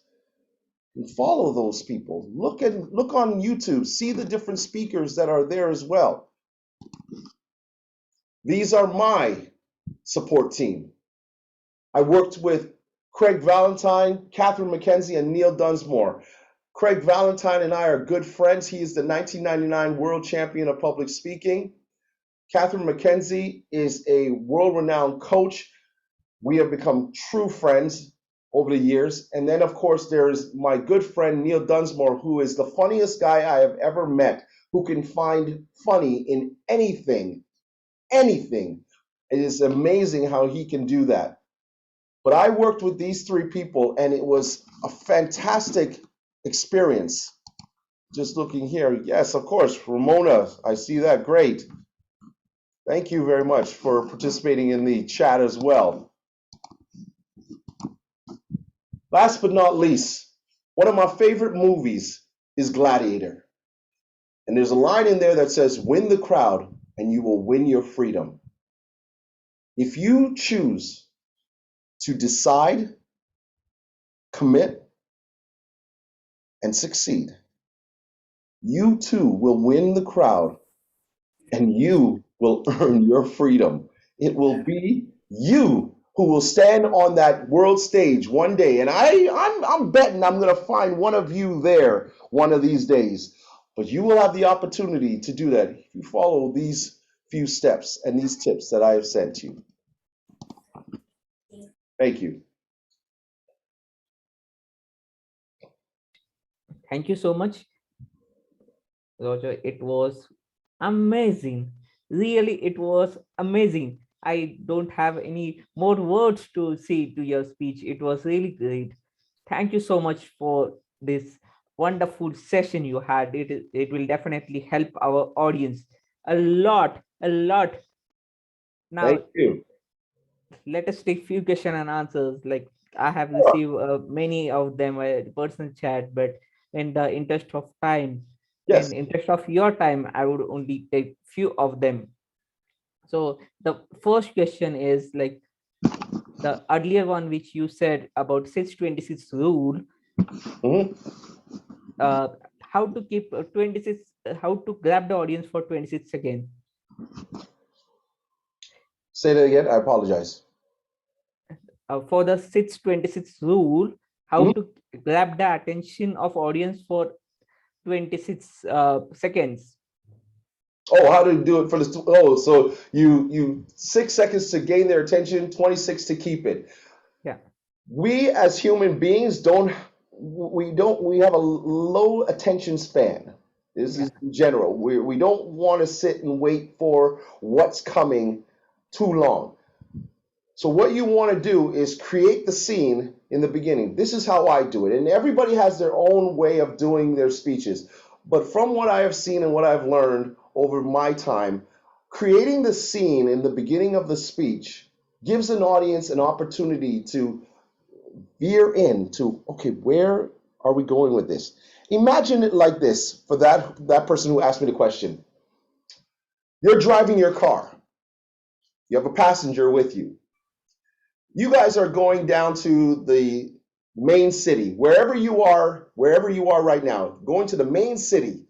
And follow those people. Look on YouTube, see the different speakers that are there as well. These are my support team. I worked with Craig Valentine, Catherine McKenzie, and Neil Dunsmore. Craig Valentine and I are good friends. He is the 1999 world champion of public speaking. Catherine McKenzie is a world-renowned coach. We have become true friends over the years. And then, of course, there's my good friend Neil Dunsmore, who is the funniest guy I have ever met, who can find funny in anything, It is amazing how he can do that. But I worked with these three people, and it was a fantastic experience. Just looking here, yes, of course, Ramona, I see that, great. Thank you very much for participating in the chat as well. Last but not least, one of my favorite movies is Gladiator. And there's a line in there that says, win the crowd and you will win your freedom. If you choose to decide, commit, and succeed, you too will win the crowd and you will earn your freedom. It will be you who will stand on that world stage one day. And I'm betting I'm going to find one of you there one of these days. But you will have the opportunity to do that if you follow these few steps and these tips that I have sent you. Thank you. Thank you so much, Roger. It was amazing. Really, it was amazing. I don't have any more words to say to your speech. It was really great. Thank you so much for this wonderful session you had. It will definitely help our audience a lot, a lot. Now, thank you. Let us take few question and answers. Like I have received many of them personal chat, but in the interest of time, yes, in interest of your time, I would only take few of them. So the first question is like the earlier one which you said about 626 rule. How to keep 26, how to grab the audience for 26 seconds. Say that again, I apologize. For the 626 rule, how to grab the attention of audience for 26 seconds. Oh, how to do it for this? Oh, so you 6 seconds to gain their attention, 26 to keep it. Yeah. We as human beings we have a low attention span. This is in general. We don't want to sit and wait for what's coming too long. So what you want to do is create the scene in the beginning. This is how I do it. And everybody has their own way of doing their speeches. But from what I have seen and what I've learned over my time, creating the scene in the beginning of the speech gives an audience an opportunity to veer into, okay, where are we going with this? Imagine it like this for that person who asked me the question. You're driving your car. You have a passenger with you. You guys are going down to the main city, wherever you are right now, going to the main city.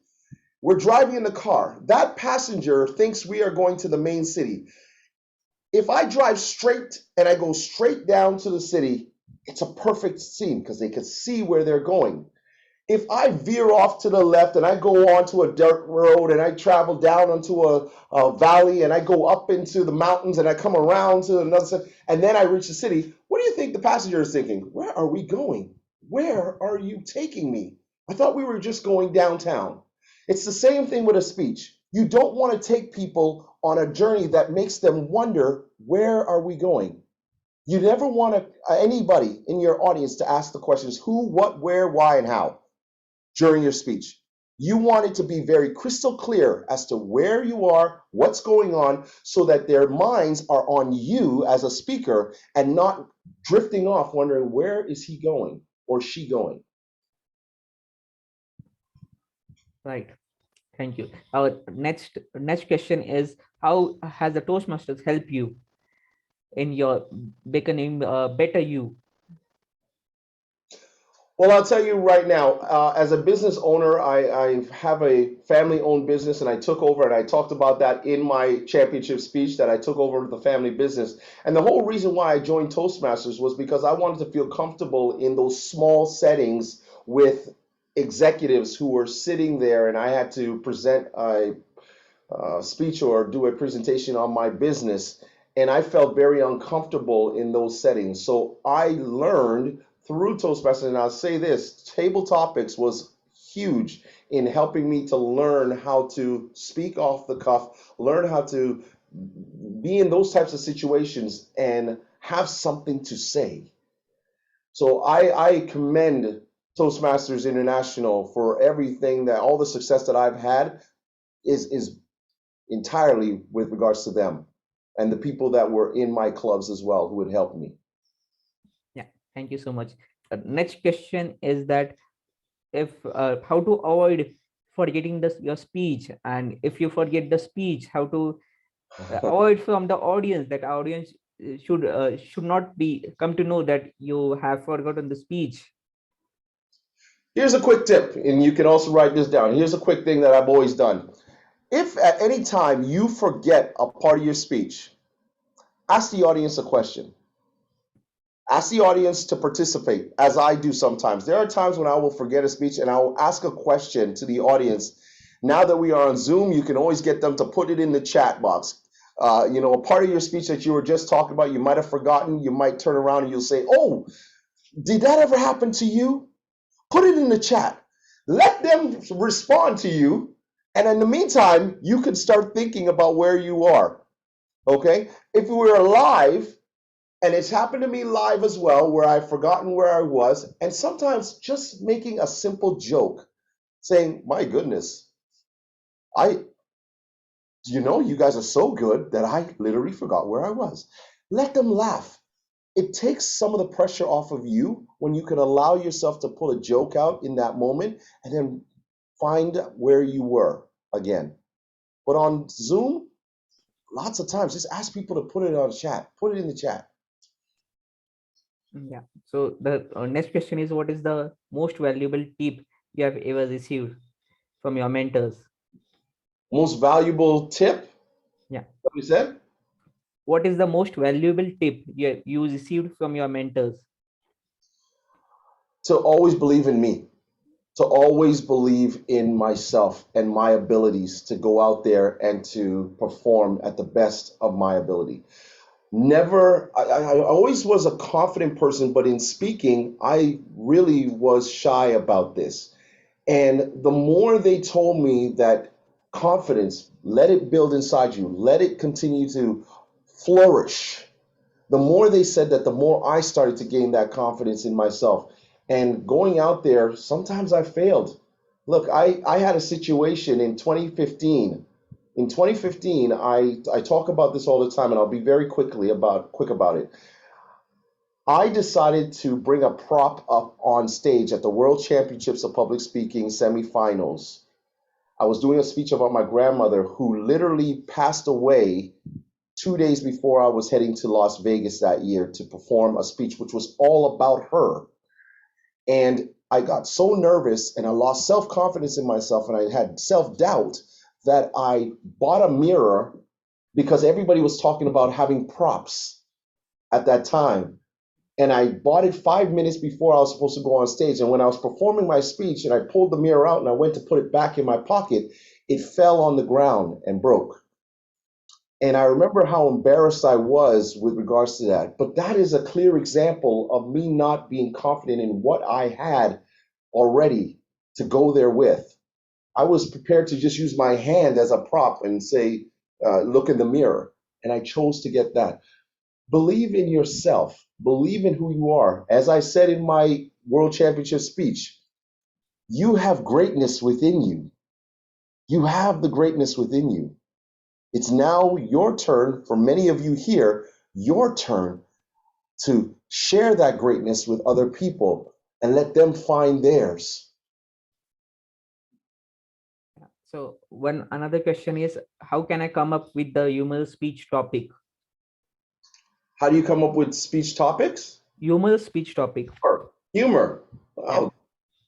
We're driving in the car. That passenger thinks we are going to the main city. If I drive straight and I go straight down to the city, it's a perfect scene because they can see where they're going. If I veer off to the left and I go onto a dirt road and I travel down onto a valley and I go up into the mountains and I come around to another side and then I reach the city, what do you think the passenger is thinking? Where are we going? Where are you taking me? I thought we were just going downtown. It's the same thing with a speech. You don't want to take people on a journey that makes them wonder, where are we going? You never want anybody in your audience to ask the questions who, what, where, why, and how during your speech. You want it to be very crystal clear as to where you are, what's going on, so that their minds are on you as a speaker and not drifting off wondering, where is he going or she going? Right. Thank you. Our next question is, how has the Toastmasters helped you in your becoming better you? Well, I'll tell you right now, as a business owner, I have a family-owned business, and I took over, and I talked about that in my championship speech, that I took over the family business. And the whole reason why I joined Toastmasters was because I wanted to feel comfortable in those small settings with executives who were sitting there, and I had to present a speech or do a presentation on my business, and I felt very uncomfortable in those settings. So I learned through Toastmasters, and I'll say this, Table Topics was huge in helping me to learn how to speak off the cuff, learn how to be in those types of situations and have something to say. So I commend Toastmasters International for everything, that all the success that I've had is entirely with regards to them and the people that were in my clubs as well who had helped me. Yeah, thank you so much. Next question is that if how to avoid forgetting your speech, and if you forget the speech, how to avoid from the audience, that audience should not be come to know that you have forgotten the speech. Here's a quick tip, and you can also write this down. Here's a quick thing that I've always done. If at any time you forget a part of your speech, ask the audience a question. Ask the audience to participate, as I do sometimes. There are times when I will forget a speech and I will ask a question to the audience. Now that we are on Zoom, you can always get them to put it in the chat box. A part of your speech that you were just talking about, you might have forgotten. You might turn around and you'll say, "Oh, did that ever happen to you?" Put it in the chat. Let them respond to you. And in the meantime, you can start thinking about where you are. Okay? If we were live, and it's happened to me live as well, where I've forgotten where I was, and sometimes just making a simple joke, saying, "My goodness, you guys are so good that I literally forgot where I was." Let them laugh. It takes some of the pressure off of you when you can allow yourself to pull a joke out in that moment and then find where you were again. But on Zoom, lots of times, just ask people to put it on chat. Put it in the chat. Yeah. So the next question is, what is the most valuable tip you have ever received from your mentors? Most valuable tip? Yeah. What you said? What is the most valuable tip you received from your mentors? To always believe in me. To always believe in myself and my abilities to go out there and to perform at the best of my ability. I always was a confident person, but in speaking, I really was shy about this. And the more they told me that confidence, let it build inside you, let it continue to flourish, the more they said that, the more I started to gain that confidence in myself. And going out there, sometimes I failed. Look, I had a situation in 2015. In 2015, I talk about this all the time, and I'll be very quick about it. I decided to bring a prop up on stage at the World Championships of Public Speaking semifinals. I was doing a speech about my grandmother, who literally passed away 2 days before I was heading to Las Vegas that year to perform a speech which was all about her. And I got so nervous and I lost self-confidence in myself, and I had self-doubt that I bought a mirror, because everybody was talking about having props at that time. And I bought it 5 minutes before I was supposed to go on stage. And when I was performing my speech and I pulled the mirror out and I went to put it back in my pocket, it fell on the ground and broke. And I remember how embarrassed I was with regards to that. But that is a clear example of me not being confident in what I had already to go there with. I was prepared to just use my hand as a prop and say, look in the mirror. And I chose to get that. Believe in yourself. Believe in who you are. As I said in my World Championship speech, you have greatness within you. You have the greatness within you. It's now your turn, for many of you here, your turn to share that greatness with other people and let them find theirs. So another question is, how can I come up with the humorous speech topic? How do you come up with speech topics? Humorous speech topic. Humor. Oh,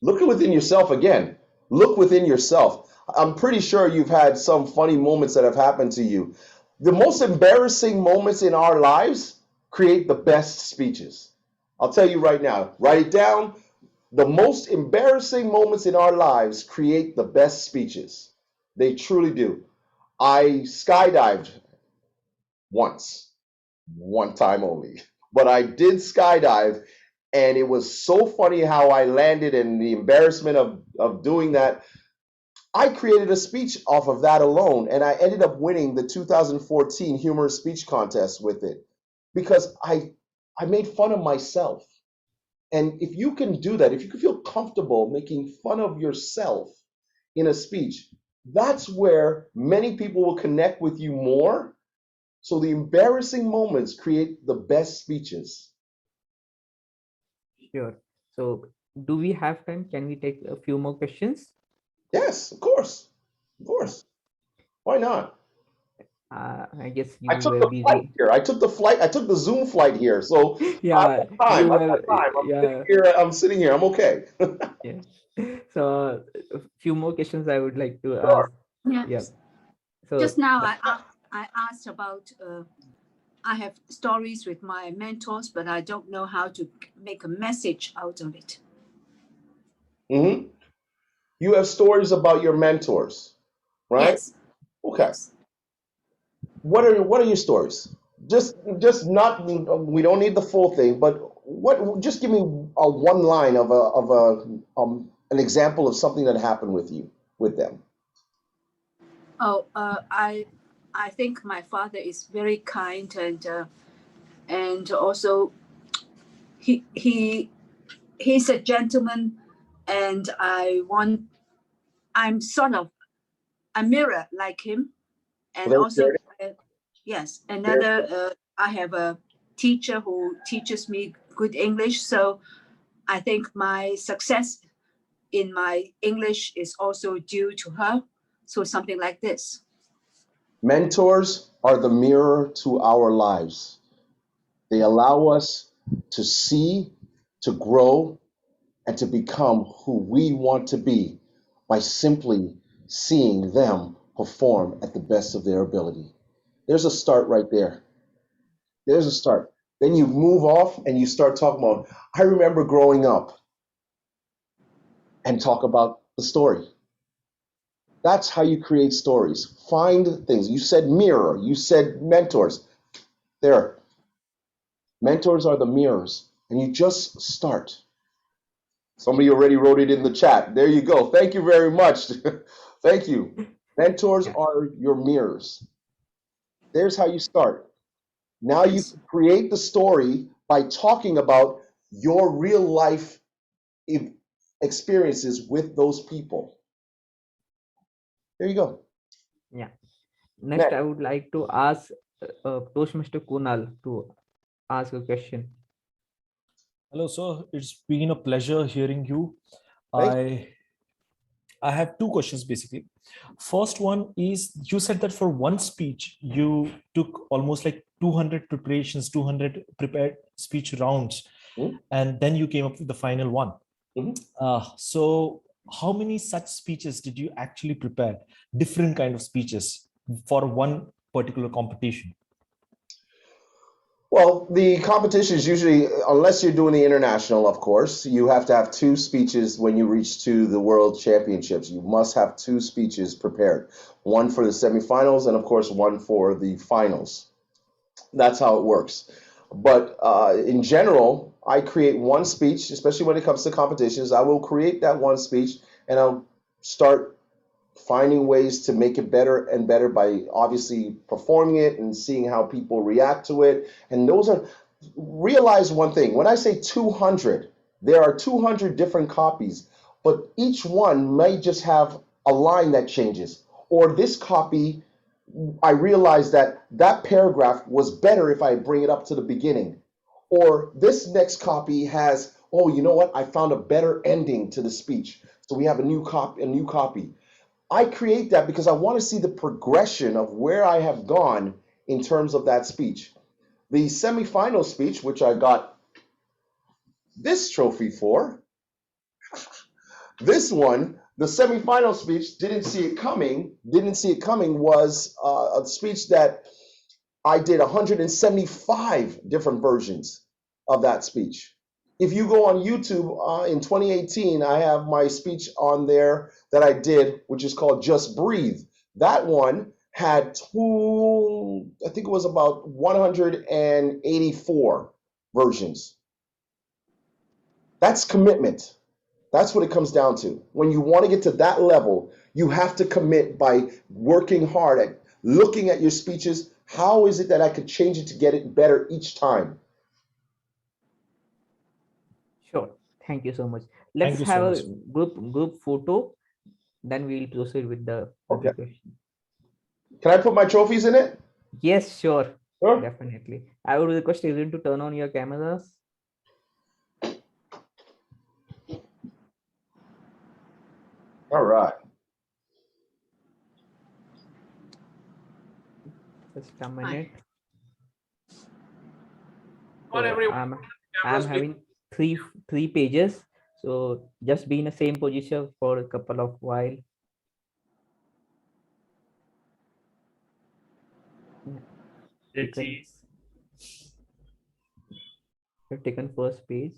look within yourself again. Look within yourself. I'm pretty sure you've had some funny moments that have happened to you. The most embarrassing moments in our lives create the best speeches. I'll tell you right now, write it down. The most embarrassing moments in our lives create the best speeches. They truly do. I skydived once, one time only, but I did skydive, and it was so funny how I landed and the embarrassment of doing that. I created a speech off of that alone, and I ended up winning the 2014 humorous speech contest with it because I made fun of myself. And if you can do that, if you can feel comfortable making fun of yourself in a speech, that's where many people will connect with you more. So the embarrassing moments create the best speeches. Sure. So do we have time? Can we take a few more questions? Yes, of course. Of course. Why not? I guess you I took were the flight busy. here. I took the flight. I took the Zoom flight here. So Yeah, I've you got were, time. yeah, I'm sitting here. I'm okay. yeah. So a few more questions I would like to Sure. ask. Yeah. Yes. So Just now, I asked about, I have stories with my mentors, but I don't know how to make a message out of it. Mm-hmm. You have stories about your mentors, right? Yes. Okay. Yes. What are your stories? Just not. We don't need the full thing, but what? Just give me a one line of an example of something that happened with them. Oh, I think my father is very kind, and also he's a gentleman, and I'm sort of a mirror like him, and Very also yes, Very I have a teacher who teaches me good English, so I think my success in my English is also due to her. So something like this. Mentors are the mirror to our lives. They allow us to see, to grow, and to become who we want to be by simply seeing them perform at the best of their ability. There's a start right there. There's a start. Then you move off and you start talking about, I remember growing up, and talk about the story. That's how you create stories. Find things. You said mirror, you said mentors. There. Mentors are the mirrors, and you just start. Somebody already wrote it in the chat. There you go. Thank you very much. Thank you. Mentors are your mirrors. There's how you start. Now you can create the story by talking about your real life experiences with those people. There you go. yeah. Next, I would like to ask Toastmaster Kunal to ask a question. Hello, sir. It's been a pleasure hearing you. I have two questions basically. First one is, you said that for one speech you took almost like 200 preparations, 200 prepared speech rounds, and then you came up with the final one. So how many such speeches did you actually prepare, different kind of speeches for one particular competition? Well, the competition is usually, unless you're doing the international, of course, you have to have two speeches when you reach to the World Championships. You must have two speeches prepared, one for the semifinals and, of course, one for the finals. That's how it works. But in general, I create one speech, especially when it comes to competitions. I will create that one speech and I'll start finding ways to make it better and better by obviously performing it and seeing how people react to it. And realize one thing, when I say 200, there are 200 different copies, but each one may just have a line that changes. Or this copy, I realized that paragraph was better if I bring it up to the beginning. Or this next copy has, oh, you know what? I found a better ending to the speech. So we have a new copy. I create that because I want to see the progression of where I have gone in terms of that speech. The semifinal speech, which I got this trophy for, this one, the semifinal speech, didn't see it coming, was a speech that I did 175 different versions of that speech. If you go on YouTube in 2018, I have my speech on there that I did, which is called Just Breathe. That one had I think it was about 184 versions. That's commitment. That's what it comes down to. When you want to get to that level, You have to commit by working hard at looking at your speeches. How is it that I could change it to get it better each time? Sure. Thank you so much. Thank Let's you have so a much. group photo. Then we'll proceed with the question. Can I put my trophies in it? Yes, sure. Sure. Definitely. I would request everyone to turn on your cameras. All right. Just a minute. Come on, So everyone. I'm having three pages. So just be in the same position for a couple of while. You've taken first page.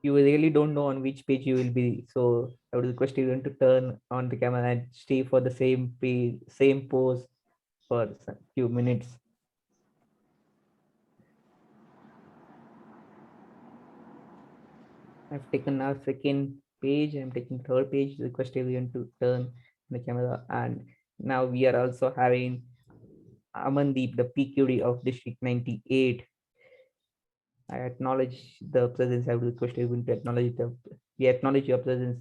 You really don't know on which page you will be. So I would request you to turn on the camera and stay for the same page, same pose for a few minutes. I've taken our second page. I'm taking third page. Request everyone to turn the camera. And now we are also having Amandeep, the PQD of District 98. I acknowledge the presence. I would request everyone to acknowledge we acknowledge your presence,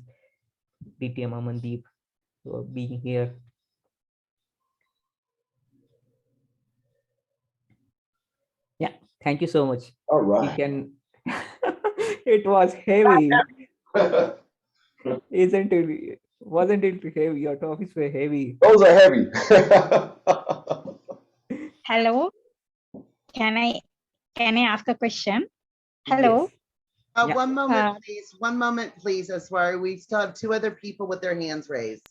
DTM Amandeep, for being here. Yeah, thank you so much. All right. You can. It was heavy. Isn't it? Wasn't it heavy? Your topics were heavy. Those are heavy. Hello. Can I ask a question? Hello. Yes. One moment, please. One moment, please, Aswari. We still have two other people with their hands raised.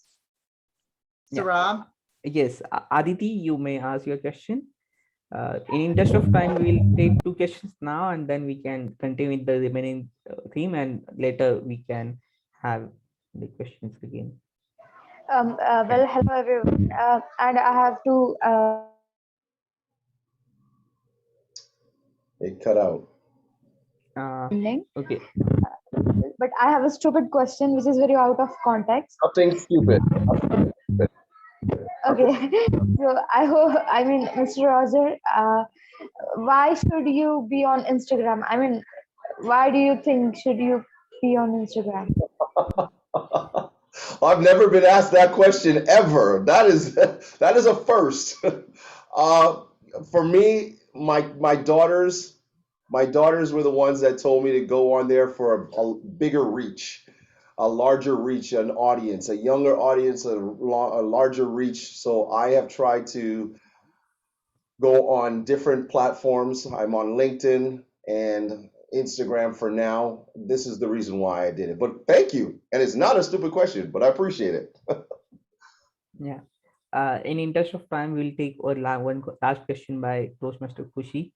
Sarab? Yes, Aditi, you may ask your question. In interest of time, we will take two questions now, and then we can continue with the remaining theme, and later we can have the questions again. Well, hello everyone, and I have to. It cut out. Okay. But I have a stupid question, which is very out of context. Nothing stupid. Okay, so I mean, Mr. Roger, why should you be on Instagram? I mean, why do you think should you be on Instagram? I've never been asked that question ever. That is a first. For me, my daughters were the ones that told me to go on there for a bigger reach, a larger reach, an audience, a younger audience, a larger reach. So I have tried to go on different platforms. I'm on LinkedIn and Instagram for now. This is the reason why I did it. But thank you. And it's not a stupid question, but I appreciate it. Yeah. In interest of time, we'll take one last question by Toastmaster Kushi.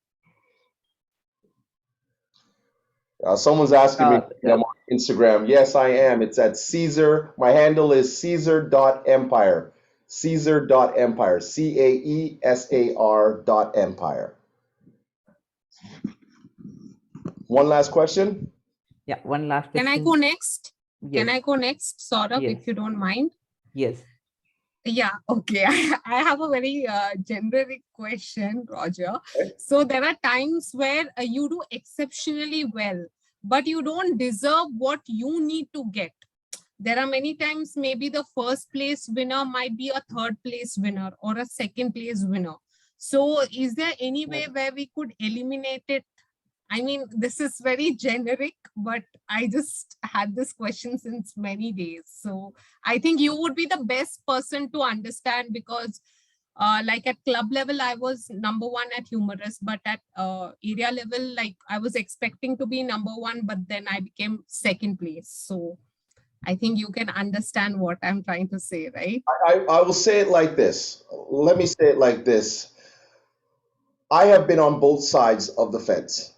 Someone's asking me if I'm on Instagram. Yes, I am. It's at Caeser. My handle is Caeser.empire. Caeser.empire. CAESAR.empire. One last question? Yeah, one last question. Can I go next? Yes. Can I go next, Saurabh, Yes. if you don't mind? Yes. Yeah, okay. I have a very generic question, Roger. So there are times where you do exceptionally well, but you don't deserve what you need to get. There are many times maybe the first place winner might be a third place winner or a second place winner. So is there any way where we could eliminate it? I mean, this is very generic, but I just had this question since many days. So I think you would be the best person to understand because like at club level, I was #1 at humorous, but at area level, like I was expecting to be #1, but then I became second place. So I think you can understand what I'm trying to say, right? I will say it like this. Let me say it like this. I have been on both sides of the fence.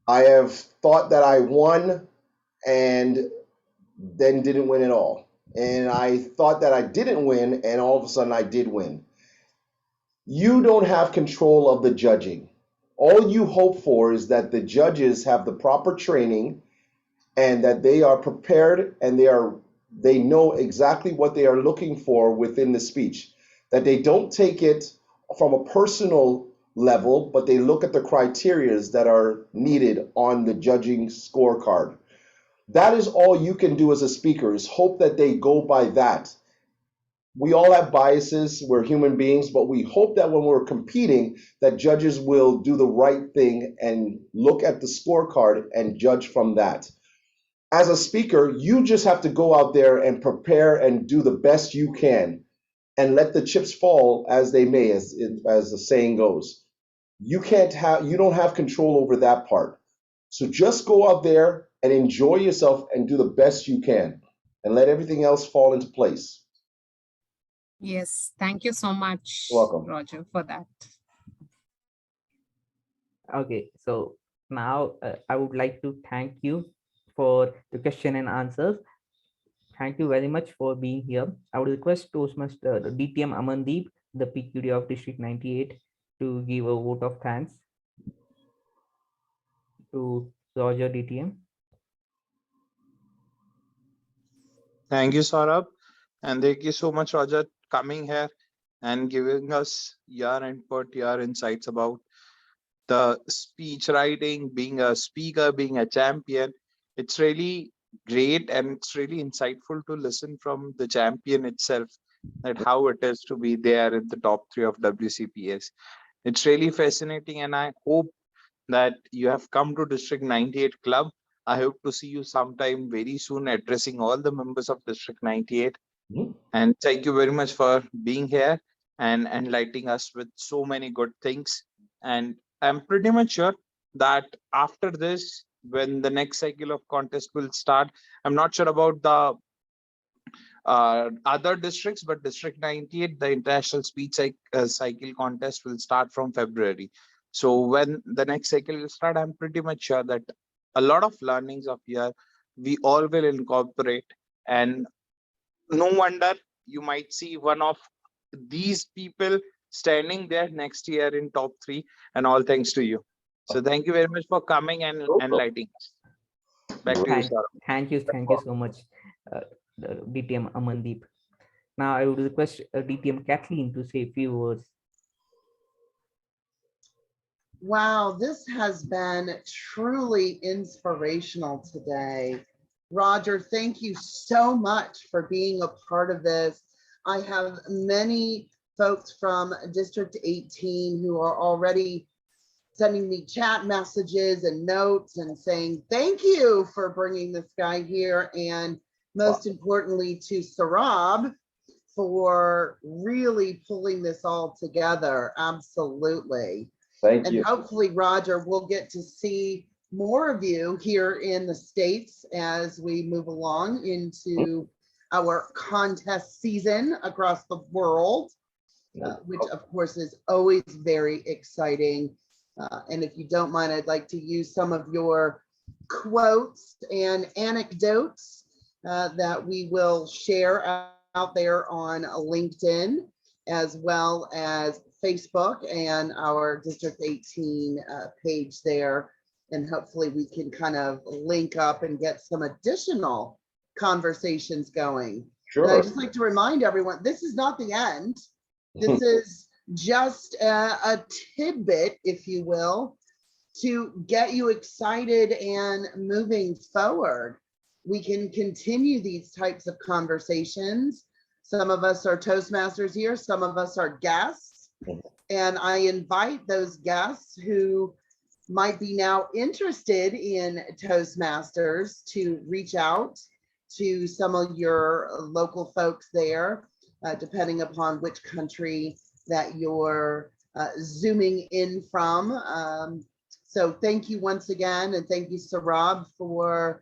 I have thought that I won and then didn't win at all. And I thought that I didn't win and all of a sudden I did win. You don't have control of the judging. All you hope for is that the judges have the proper training and that they are prepared and they know exactly what they are looking for within the speech, that they don't take it from a personal level, but they look at the criterias that are needed on the judging scorecard. That is all you can do as a speaker, is hope that they go by that. We all have biases, we're human beings, but we hope that when we're competing, that judges will do the right thing and look at the scorecard and judge from that. As a speaker, you just have to go out there and prepare and do the best you can and let the chips fall as they may, as the saying goes. You don't have control over that part. So just go out there and enjoy yourself and do the best you can and let everything else fall into place. Yes, thank you so much, Welcome, Roger, for that. Okay, so now I would like to thank you for the question and answers. Thank you very much for being here. I would request Toastmaster DTM Amandeep, the PQD of District 98, to give a vote of thanks to Roger DTM. Thank you, Saurabh. And thank you so much, Roger, coming here and giving us your input, your insights about the speech writing, being a speaker, being a champion. It's really great and it's really insightful to listen from the champion itself, that how it is to be there in the top 3 of WCPS. It's really fascinating, and I hope that you have come to District 98 Club. I hope to see you sometime very soon addressing all the members of District 98. And thank you very much for being here and enlightening us with so many good things. And I'm pretty much sure that after this, when the next cycle of contest will start, I'm not sure about the other districts, but District 98, the international speech cycle contest will start from February. So when the next cycle will start, I'm pretty much sure that a lot of learnings of here we all will incorporate, and no wonder you might see one of these people standing there next year in top 3, and all thanks to you. So thank you very much for coming and enlightening us. Back to you, sir. Thank you so much, DTM Amandeep. Now I would request DTM Kathleen to say a few words. Wow, this has been truly inspirational today. Roger, thank you so much for being a part of this. I have many folks from District 18 who are already sending me chat messages and notes and saying, thank you for bringing this guy here. And most importantly to Saurabh for really pulling this all together. Absolutely. Thank and you. Hopefully, Roger, we'll get to see more of you here in the States as we move along into our contest season across the world, which of course is always very exciting. And if you don't mind, I'd like to use some of your quotes and anecdotes that we will share out there on LinkedIn, as well as Facebook and our District 18 page there. And hopefully we can kind of link up and get some additional conversations going. Sure. But I'd just like to remind everyone, this is not the end. This is just a tidbit, if you will, to get you excited and moving forward. We can continue these types of conversations. Some of us are Toastmasters here, some of us are guests, and I invite those guests who might be now interested in Toastmasters to reach out to some of your local folks there, depending upon which country that you're zooming in from. So thank you once again, and thank you, Saurabh, for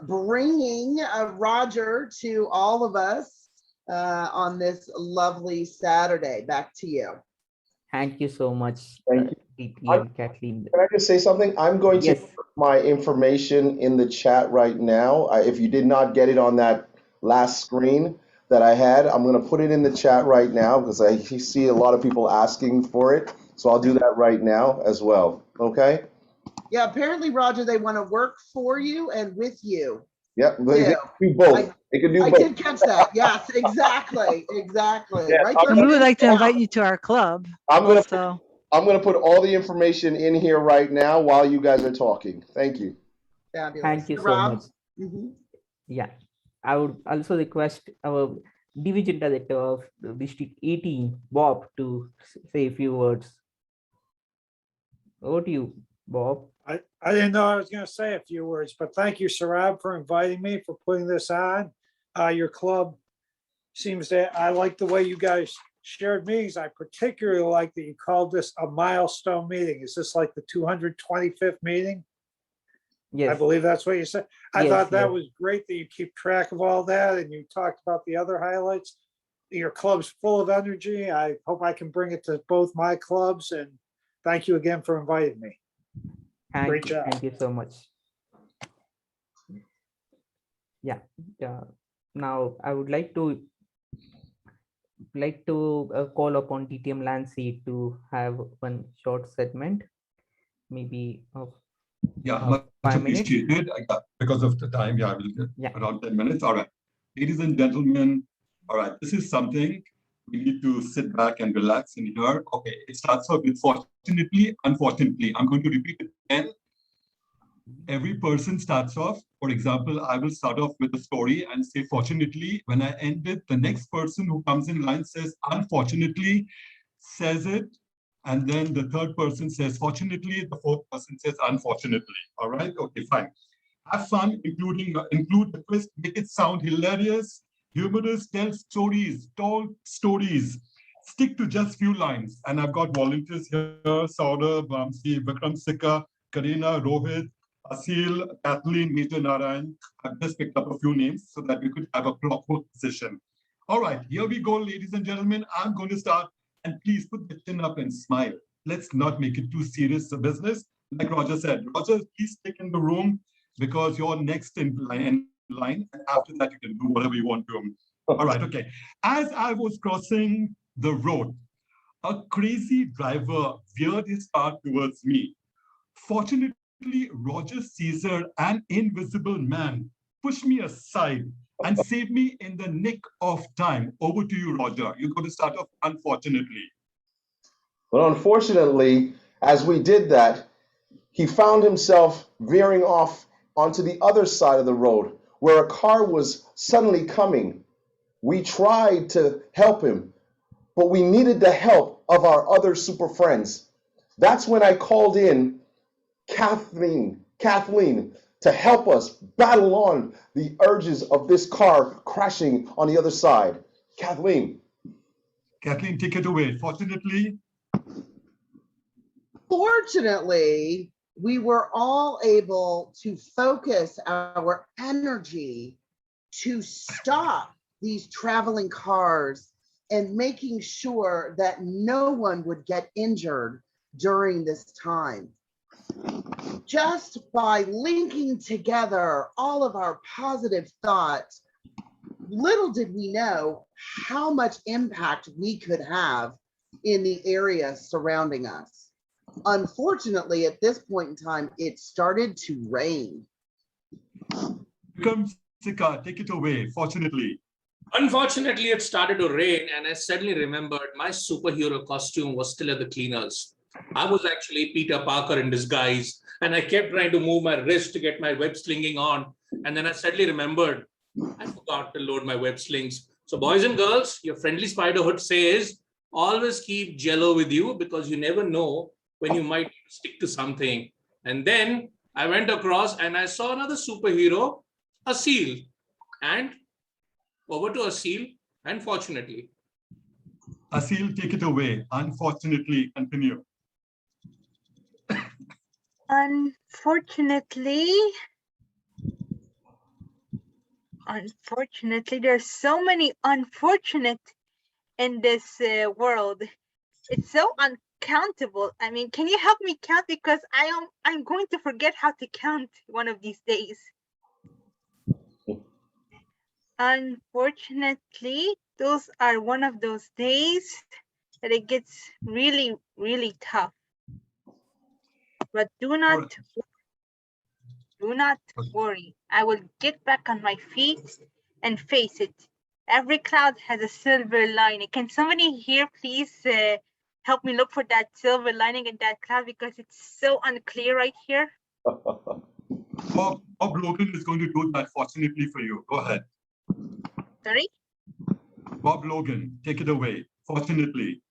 bringing Roger to all of us on this lovely Saturday. Back to you. Thank you so much, DTM Kathleen. Can I just say something? I'm going to put my information in the chat right now. If you did not get it on that last screen that I had, I'm going to put it in the chat right now because I see a lot of people asking for it. So I'll do that right now as well. Okay? Yeah, apparently, Roger, they want to work for you and with you. Yep, they too. can do both. They can do I both. did catch that. Yes, exactly. Exactly. Yeah, Right And we would like to Yeah. invite you to our club. I'm gonna also. I'm gonna put all the information in here right now while you guys are talking. Thank you. Fabulous. Thank you so Rob? much. Mhm. Yeah, I would also request our division director of the District 18, Bob, to say a few words. Over to you, Bob. I didn't know I was going to say a few words, but thank you, Sarab, for inviting me, for putting this on. Your club seems that I like the way you guys shared meetings. I particularly like that you called this a milestone meeting. Is this like the 225th meeting? Yes. I believe that's what you said. I Yes, thought that yes. was great that you keep track of all that and you talked about the other highlights. Your club's full of energy. I hope I can bring it to both my clubs, and thank you again for inviting me. Great job. Thank you so much. Yeah. Now I would like to call upon DTM Lancy to have one short segment, maybe of much 5 minutes. appreciated. Because of the time, I will get around 10 minutes. All right. Ladies and gentlemen, all right, this is something we need to sit back and relax in here. Okay, it starts off with fortunately, unfortunately. I'm going to repeat it again. Every person starts off, for example, I will start off with a story and say, fortunately, when I end it, the next person who comes in line says, unfortunately, says it. And then the third person says, fortunately, the fourth person says, unfortunately. All right. Okay, fine. Have fun, include the twist, make it sound hilarious, humorous, tell stories, stick to just few lines. And I've got volunteers here, Saurabh, Vamsi, Vikram Sikka, Karina, Rohit, Asil, Kathleen, Major Narayan. I've just picked up a few names so that we could have a proper session. All right, here we go, ladies and gentlemen. I'm going to start, and please put the chin up and smile. Let's not make it too serious a business. Like Roger said, Roger, please take in the room because you're next in line. And after that, you can do whatever you want to. All right, okay. As I was crossing the road, a crazy driver veered his car towards me. Fortunately, Roger Caeser, an invisible man, pushed me aside and saved me in the nick of time. Over to you, Roger. You're going to start off, unfortunately. But unfortunately, as we did that, he found himself veering off onto the other side of the road where a car was suddenly coming. We tried to help him, but we needed the help of our other super friends. That's when I called in Kathleen, to help us battle on the urges of this car crashing on the other side. Kathleen, take it away. Fortunately, we were all able to focus our energy to stop these traveling cars and making sure that no one would get injured during this time. Just by linking together all of our positive thoughts, little did we know how much impact we could have in the area surrounding us. Unfortunately, at this point in time, it started to rain. Vikram Sikka, take it away, fortunately. Unfortunately, it started to rain, and I suddenly remembered my superhero costume was still at the cleaners. I was actually Peter Parker in disguise, and I kept trying to move my wrist to get my web slinging on. And then I suddenly remembered I forgot to load my web slings. So boys and girls, your friendly spiderhood says, always keep Jello with you because you never know when you might stick to something. And then I went across and I saw another superhero, a seal. And over to a seal, unfortunately. Asil, take it away. Unfortunately, continue. Unfortunately, there's so many unfortunate in this world. It's so uncountable. I mean, can you help me count, because I'm going to forget how to count one of these days. Unfortunately, those are one of those days that it gets really, really tough. but do not worry. I will get back on my feet and face it. Every cloud has a silver lining. Can somebody here please help me look for that silver lining in that cloud, because it's so unclear right here? Bob Logan is going to do that, fortunately for you. Go ahead. Sorry? Bob Logan, take it away. Fortunately.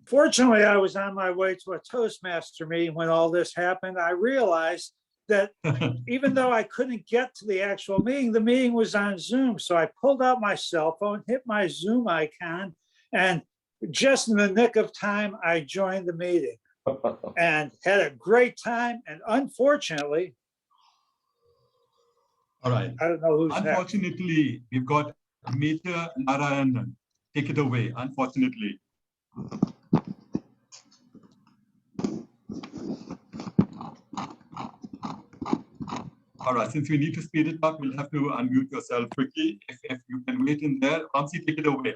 Fortunately, I was on my way to a Toastmaster meeting when all this happened. I realized that even though I couldn't get to the actual meeting, the meeting was on Zoom. So I pulled out my cell phone, hit my Zoom icon, and just in the nick of time, I joined the meeting and had a great time. And unfortunately, all right. I don't know who's unfortunately, we've got Major Narayanan. Take it away, unfortunately. All right, since we need to speed it up, we'll have to unmute yourself quickly. If you can wait in there, Ramsey, take it away.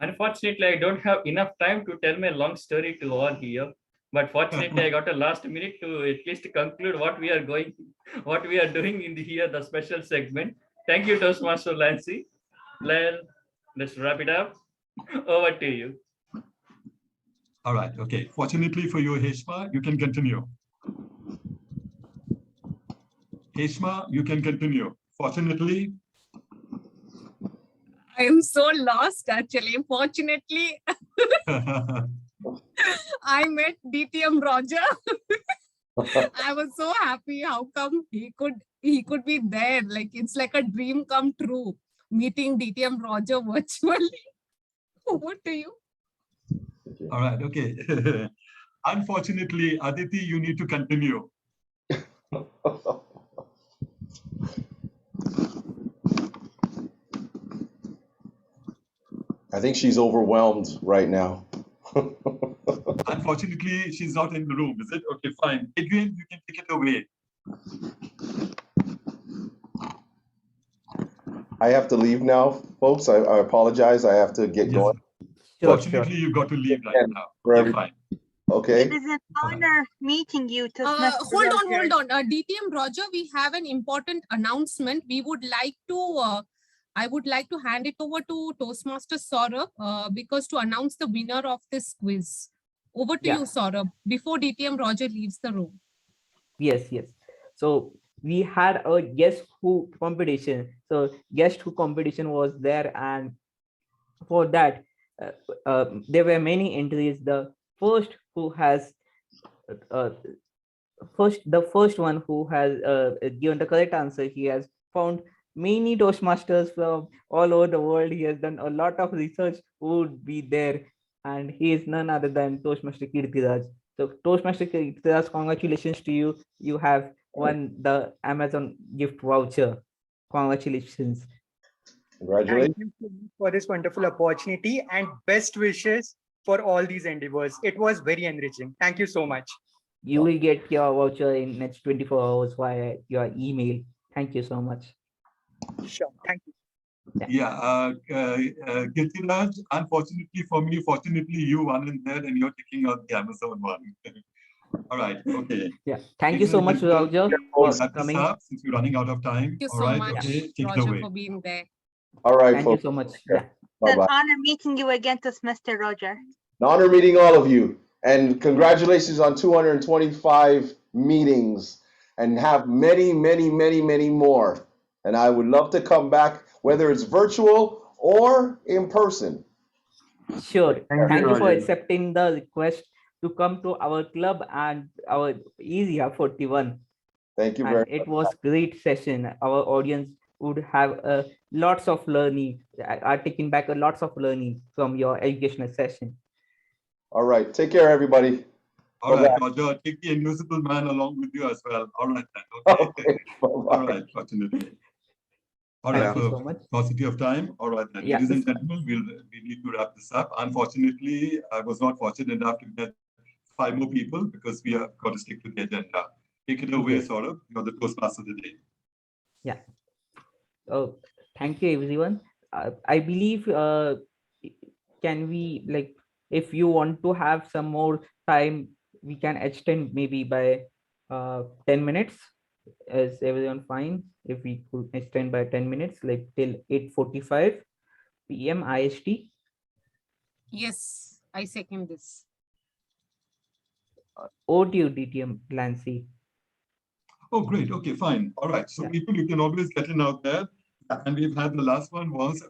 Unfortunately, I don't have enough time to tell my long story to all here. But fortunately, I got a last minute to at least conclude what we are doing in the special segment. Thank you, Toastmaster Lancy. Well, let's wrap it up. Over to you. All right, okay. Fortunately for you, Heshma, you can continue. Heshma, you can continue. Fortunately. I am so lost actually. Fortunately, I met DTM Roger. I was so happy. How come he could be there? Like it's like a dream come true. Meeting DTM Roger virtually. Over to you. All right, okay. Unfortunately, Aditi, you need to continue. I think she's overwhelmed right now. Unfortunately, she's not in the room, is it? Okay, fine. Adrian, you can take it away. I have to leave now, folks. I apologize. I have to get going. Fortunately, you've got to leave right now. Okay, fine. Okay. It is an honor meeting you. Hold on. DTM Roger, we have an important announcement. We would like to, I would like to hand it over to Toastmaster Saurabh because to announce the winner of this quiz. Over to you, Saurabh, before DTM Roger leaves the room. Yes. So we had a guess who competition. So guess who competition was there, and for that there were many entries. The first who has the first one who has given the correct answer, he has found many Toastmasters from all over the world. He has done a lot of research who would be there, and he is none other than Toastmaster Kirtiraj. So Toastmaster Kirtiraj, congratulations to you. You have won the Amazon gift voucher. Congratulations. Congratulations. Thank you for this wonderful opportunity and best wishes for all these endeavors. It was very enriching. Thank you so much. You will get your voucher in next 24 hours via your email. Thank you so much. Sure. Thank you. Yeah, Kirtiraj, unfortunately for me, fortunately you won in there and you're taking out the Amazon one. All right, okay. Yeah, thank you so much, Roger, for coming. Since we're running out of time. Thank you All so right, much, okay, take it Roger, away. for being there. All right, thank folks. you so much. Yeah. It's an honor meeting you again, Toastmaster Roger. An honor meeting all of you. And congratulations on 225 meetings, and have many, many, many, many more. And I would love to come back, whether it's virtual or in person. Sure. Thank you for Roger. accepting the request to come to our club and our Easy 41. Thank you very much. It was great session. Our audience would have lots of learning, are taking back lots of learning from your educational session. All right. Take care, everybody. All right, Roger, take the invisible man along with you as well. All right, then. Okay. All right, fortunately. All right, Thank you so much. Paucity of time. All right, then. Ladies and gentlemen, we need to wrap this up. Unfortunately, I was not fortunate enough to get 5 more people because we have got to stick to the agenda. Take it away, Saurabh. You're the Toastmaster today. Yeah. Oh, thank you, everyone. I believe can we, like, if you want to have some more time, we can extend maybe by 10 minutes. Is everyone fine if we could extend by 10 minutes, like till 8:45 p.m. IST? Yes, I second this. Over to you, DTM Lancy. Oh, great. Okay, fine. All right. So people, you can always get in out there. And we've had the last one was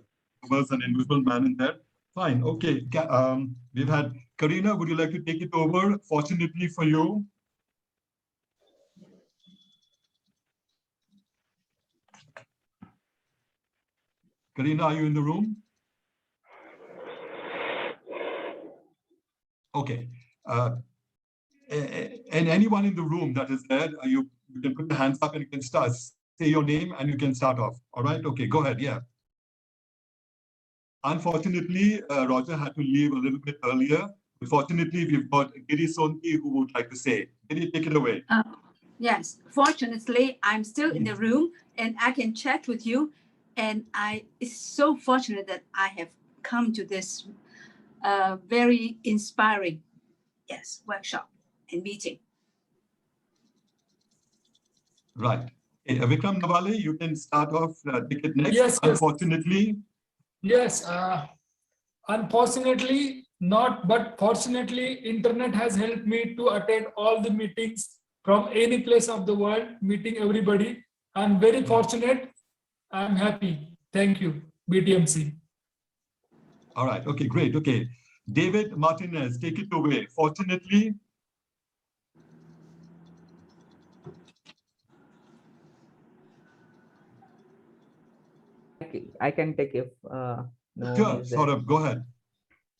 an invisible man in there. Fine. Okay. We've had Karina. Would you like to take it over? Fortunately for you. Karina, are you in the room? Okay. And anyone in the room that is there, you can put your hands up and you can start. Say your name and you can start off. All right. Okay. Go ahead. Yeah. Unfortunately, Roger had to leave a little bit earlier. Fortunately, we've got Giri Sonki who would like to say. Giri, take it away. Yes, fortunately, I'm still in the room and I can chat with you. And it's so fortunate that I have come to this very inspiring, workshop and meeting. Right. Vikram Nawale, you can start off. Take it next. Yes, yes. Unfortunately. Yes, unfortunately not, but fortunately, internet has helped me to attend all the meetings from any place of the world, meeting everybody. I'm very fortunate. I'm happy. Thank you, BTMC. All right. Okay, great. Okay. David Martinez, take it away. Fortunately. I can take if no sure, one is there. Saurabh, go ahead.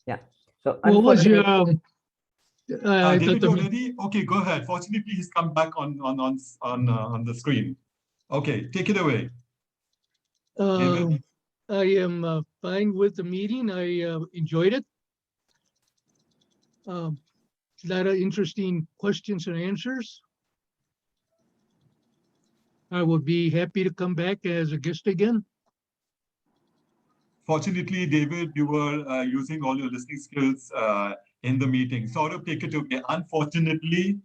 Yeah. So What was your David already? Okay, go ahead. Fortunately, he's come back on the screen. Okay, take it away. David? I am fine with the meeting. I enjoyed it. A lot of interesting questions and answers. I would be happy to come back as a guest again. Fortunately, David, you were using all your listening skills in the meeting. Saurabh, take it away. Unfortunately.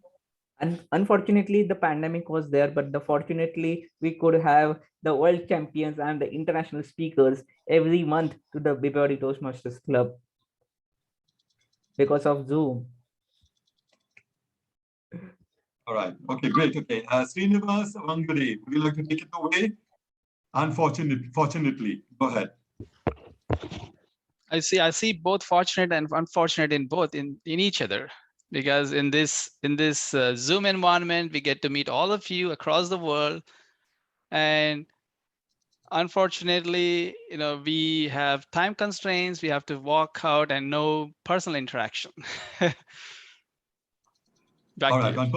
Unfortunately, the pandemic was there, but fortunately, we could have the world champions and the international speakers every month to the Bibadi Toastmasters Club because of Zoom. All right. Okay, great. Okay. Srinivas Wangade, would you like to take it away? Fortunately, go ahead. I see both fortunate and unfortunate in each other, because in this Zoom environment, we get to meet all of you across the world. And unfortunately, we have time constraints. We have to walk out and no personal interaction. All right, on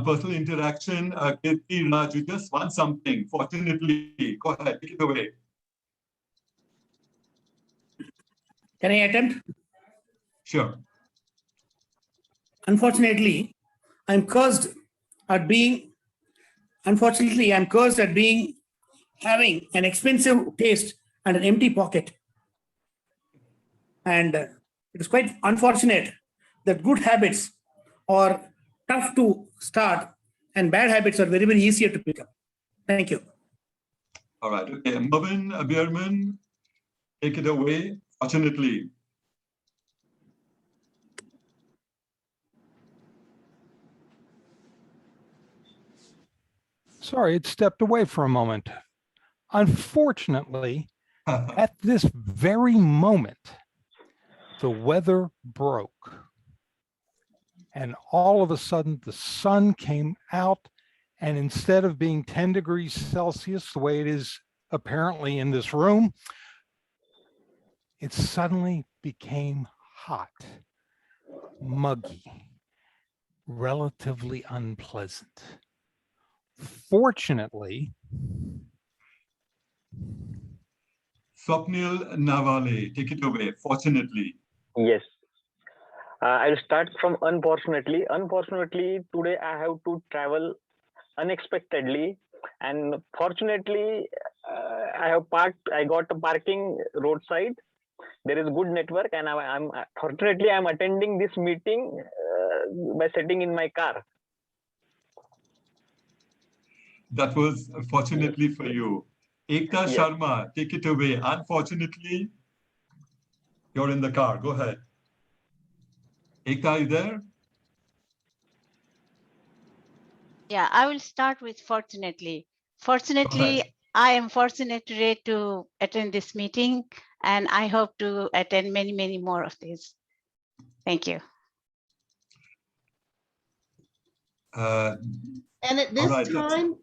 personal interaction, Kirti Raj, you just want something. Fortunately, go ahead, take it away. Can I attempt? Sure. Unfortunately, I'm cursed at being having an expensive taste and an empty pocket. And it's quite unfortunate that good habits are tough to start and bad habits are very, very easier to pick up. Thank you. All right. Okay. Marvin Bierman, take it away. Fortunately. Sorry, it stepped away for a moment. Unfortunately, at this very moment, the weather broke. And all of a sudden, the sun came out, and instead of being 10 degrees Celsius, the way it is apparently in this room, it suddenly became hot, muggy, relatively unpleasant. Fortunately, Swapnil Nawale, take it away. Fortunately. Yes. I'll start from unfortunately. Unfortunately, today I have to travel unexpectedly, and fortunately, I got a parking roadside, there is good network, and I'm fortunately I'm attending this meeting by sitting in my car. That was fortunately for you. Ekta Yes. Sharma, take it away. Unfortunately, you're in the car. Go ahead. Ekta, are you there? Yeah, I will start with fortunately. Fortunately, I am fortunate today to attend this meeting, and I hope to attend many, many more of these. Thank you. And at this time,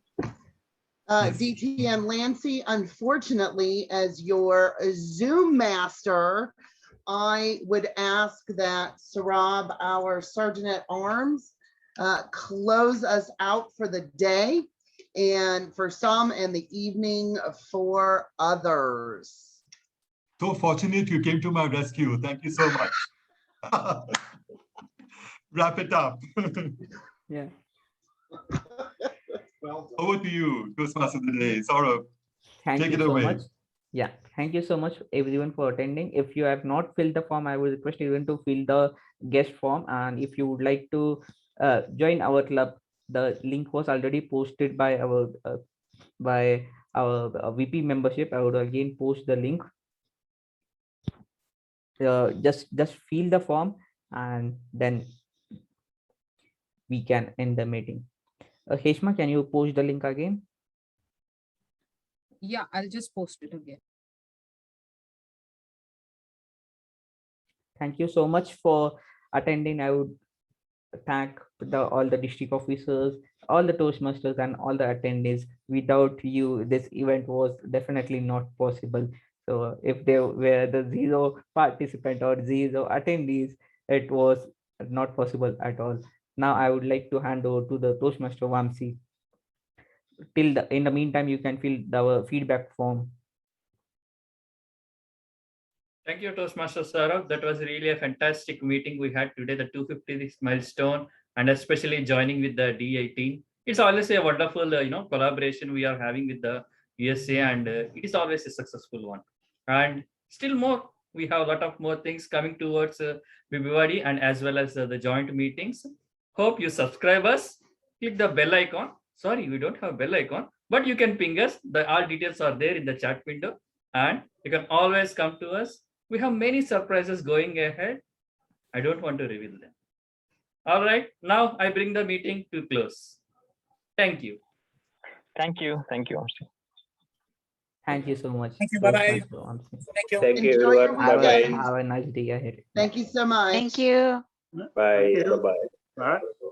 DTM Lancy, unfortunately, as your Zoom master, I would ask that Sarab, our Sergeant at Arms, close us out for the day, and for some in the evening for others. So fortunate you came to my rescue. Thank you so much. Wrap it up. Yeah. Well, over to you, Toastmaster of the day. Saurabh, Thank take you it so away. much. Yeah, thank you so much everyone for attending. If you have not filled the form, I would request everyone to fill the guest form. And if you would like to join our club, the link was already posted by our VP membership. I would again post the link. Just fill the form, and then we can end the meeting. Heshma, can you post the link again? Yeah, I'll just post it again. Thank you so much for attending. I would thank all the district officers, all the Toastmasters, and all the attendees. Without you, this event was definitely not possible. So if there were the 0 participant or 0 attendees, it was not possible at all. Now I would like to hand over to the Toastmaster Vamsi. In the meantime, you can fill the feedback form. Thank you, Toastmaster Saurabh. That was really a fantastic meeting we had today, the 250th milestone, and especially joining with the D18. It's always a wonderful, collaboration we are having with the USA, and it is always a successful one. And still more, we have a lot of more things coming towards everybody, and as well as the joint meetings. Hope you subscribe us, click the bell icon. Sorry, we don't have a bell icon, but you can ping us. All details are there in the chat window, and you can always come to us. We have many surprises going ahead. I don't want to reveal them. All right, now I bring the meeting to close. Thank you. Thank you. Thank you. Thank you so much. Thank you. Bye-bye. Thank you. Thank you, Enjoy your everyone. Bye-bye. Have a nice day ahead. Thank you so much. Thank you. Bye. Thank you. Bye-bye. Bye.